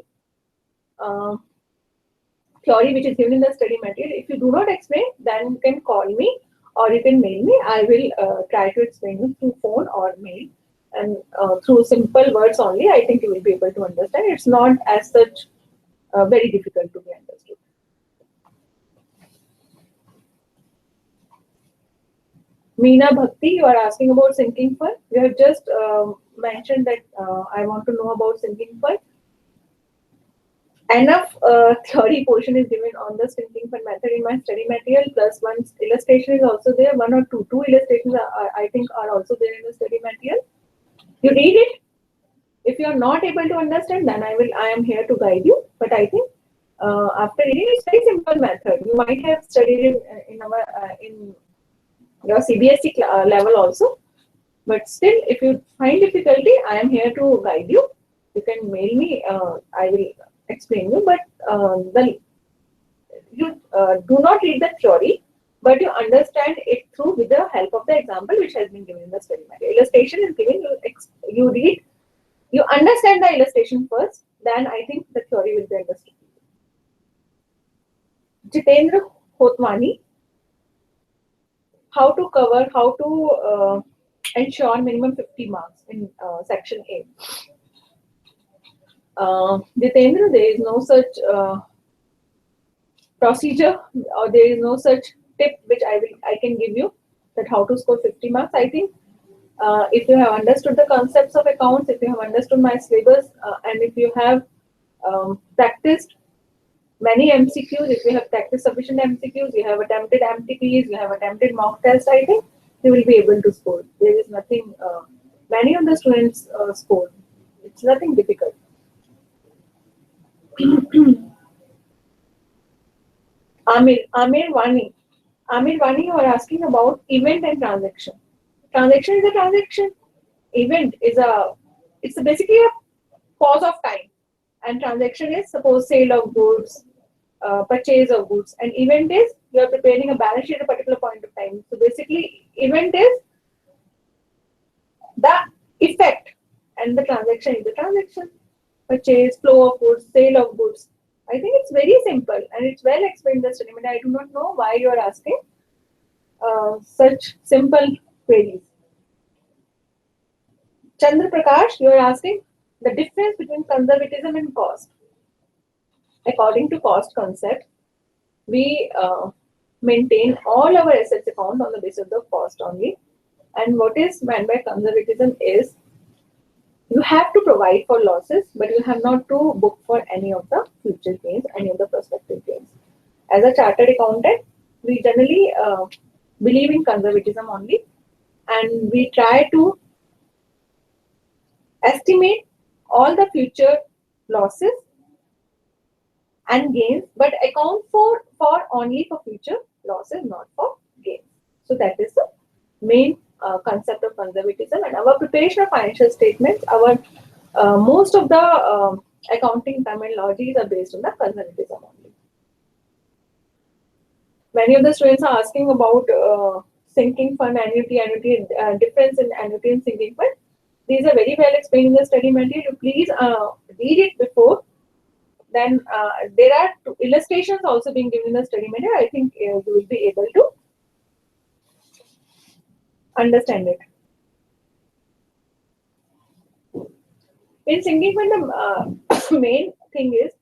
theory which is given in the study material. If you do not explain, then you can call me or you can mail me. I will try to explain you through phone or mail, and through simple words only. I think you will be able to understand. It's not as such very difficult to be understood. Meena Bhakti, you are asking about sinking fund. You have just mentioned that I want to know about sinking fund. Enough theory portion is given on the sinking fund method in my study material, plus one illustration is also there. One or two illustrations I think are also there in the study material. You read it. If you are not able to understand, then I am here to guide you. But I think after reading, it's very simple method. You might have studied it in your CBSE level also. But still, if you find difficulty, I am here to guide you. You can mail me. I will explain you. But you do not read the theory, but you understand it through with the help of the example which has been given in the study material. Illustration is given. You read. You understand the illustration first. Then I think the theory will be understood. Jitendra Hotwani. How to ensure minimum 50 marks in section A. Jitendra, there is no such procedure or there is no such tip which I can give you that how to score 50 marks. I think if you have understood the concepts of accounts, if you have understood my syllabus, and if you have practiced many MCQs, if you have practiced sufficient MCQs, you have attempted MTPs, you have attempted mock tests, I think you will be able to score. There is nothing, many of the students score. It's nothing difficult. Amir Vani, you are asking about event and transaction. Transaction is a transaction. Event is it's basically a pause of time. And transaction is suppose sale of goods, purchase of goods. And event is you are preparing a balance sheet at a particular point of time. So basically, event is the effect, and the transaction is the transaction. Purchase, flow of goods, sale of goods. I think it's very simple and it's well explained in the study. I do not know why you are asking such simple queries. Chandra Prakash, you are asking the difference between conservatism and cost. According to cost concept, we maintain all our assets account on the basis of the cost only. And what is meant by conservatism is you have to provide for losses, but you have not to book for any of the future gains, any of the prospective gains. As a chartered accountant, we generally believe in conservatism only, and we try to estimate all the future losses and gains, but account for only for future losses, not for gains. So that is the main concept of conservatism. And our preparation of financial statements, our most of the accounting terminologies are based on the conservatism only. Many of the students are asking about sinking fund, annuity, difference in annuity and sinking fund. These are very well explained in the study material. Please read it before. Then there are illustrations also being given in the study material. I think you will be able to understand it. In sinking fund, the main thing is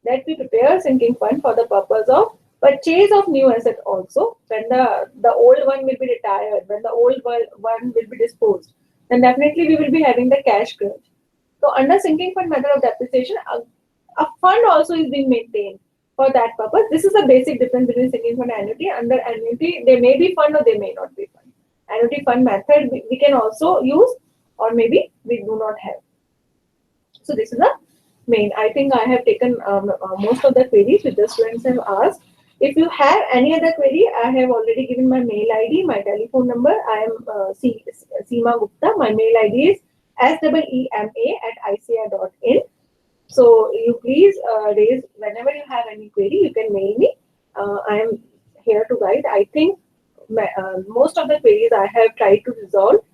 that we prepare a sinking fund for the purpose of purchase of new asset also. When the old one will be retired, when the old one will be disposed, then definitely we will be having the cash crunch. So under sinking fund method of depreciation, a fund also is being maintained for that purpose. This is the basic difference between sinking fund and annuity. Under annuity, there may be fund or there may not be fund. Annuity fund method we can also use, or maybe we do not have. So this is the main. I think I have taken most of the queries which the students have asked. If you have any other query, I have already given my mail ID, my telephone number. I am Seema Gupta. My mail ID is seema@icr.in. So you please raise whenever you have any query. You can mail me. I am here to guide. I think most of the queries I have tried to resolve,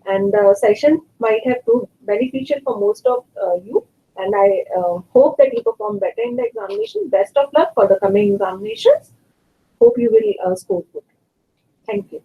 and the session might have proved beneficial for most of you. And I hope that you perform better in the examination. Best of luck for the coming examinations. Hope you will score good. Thank you.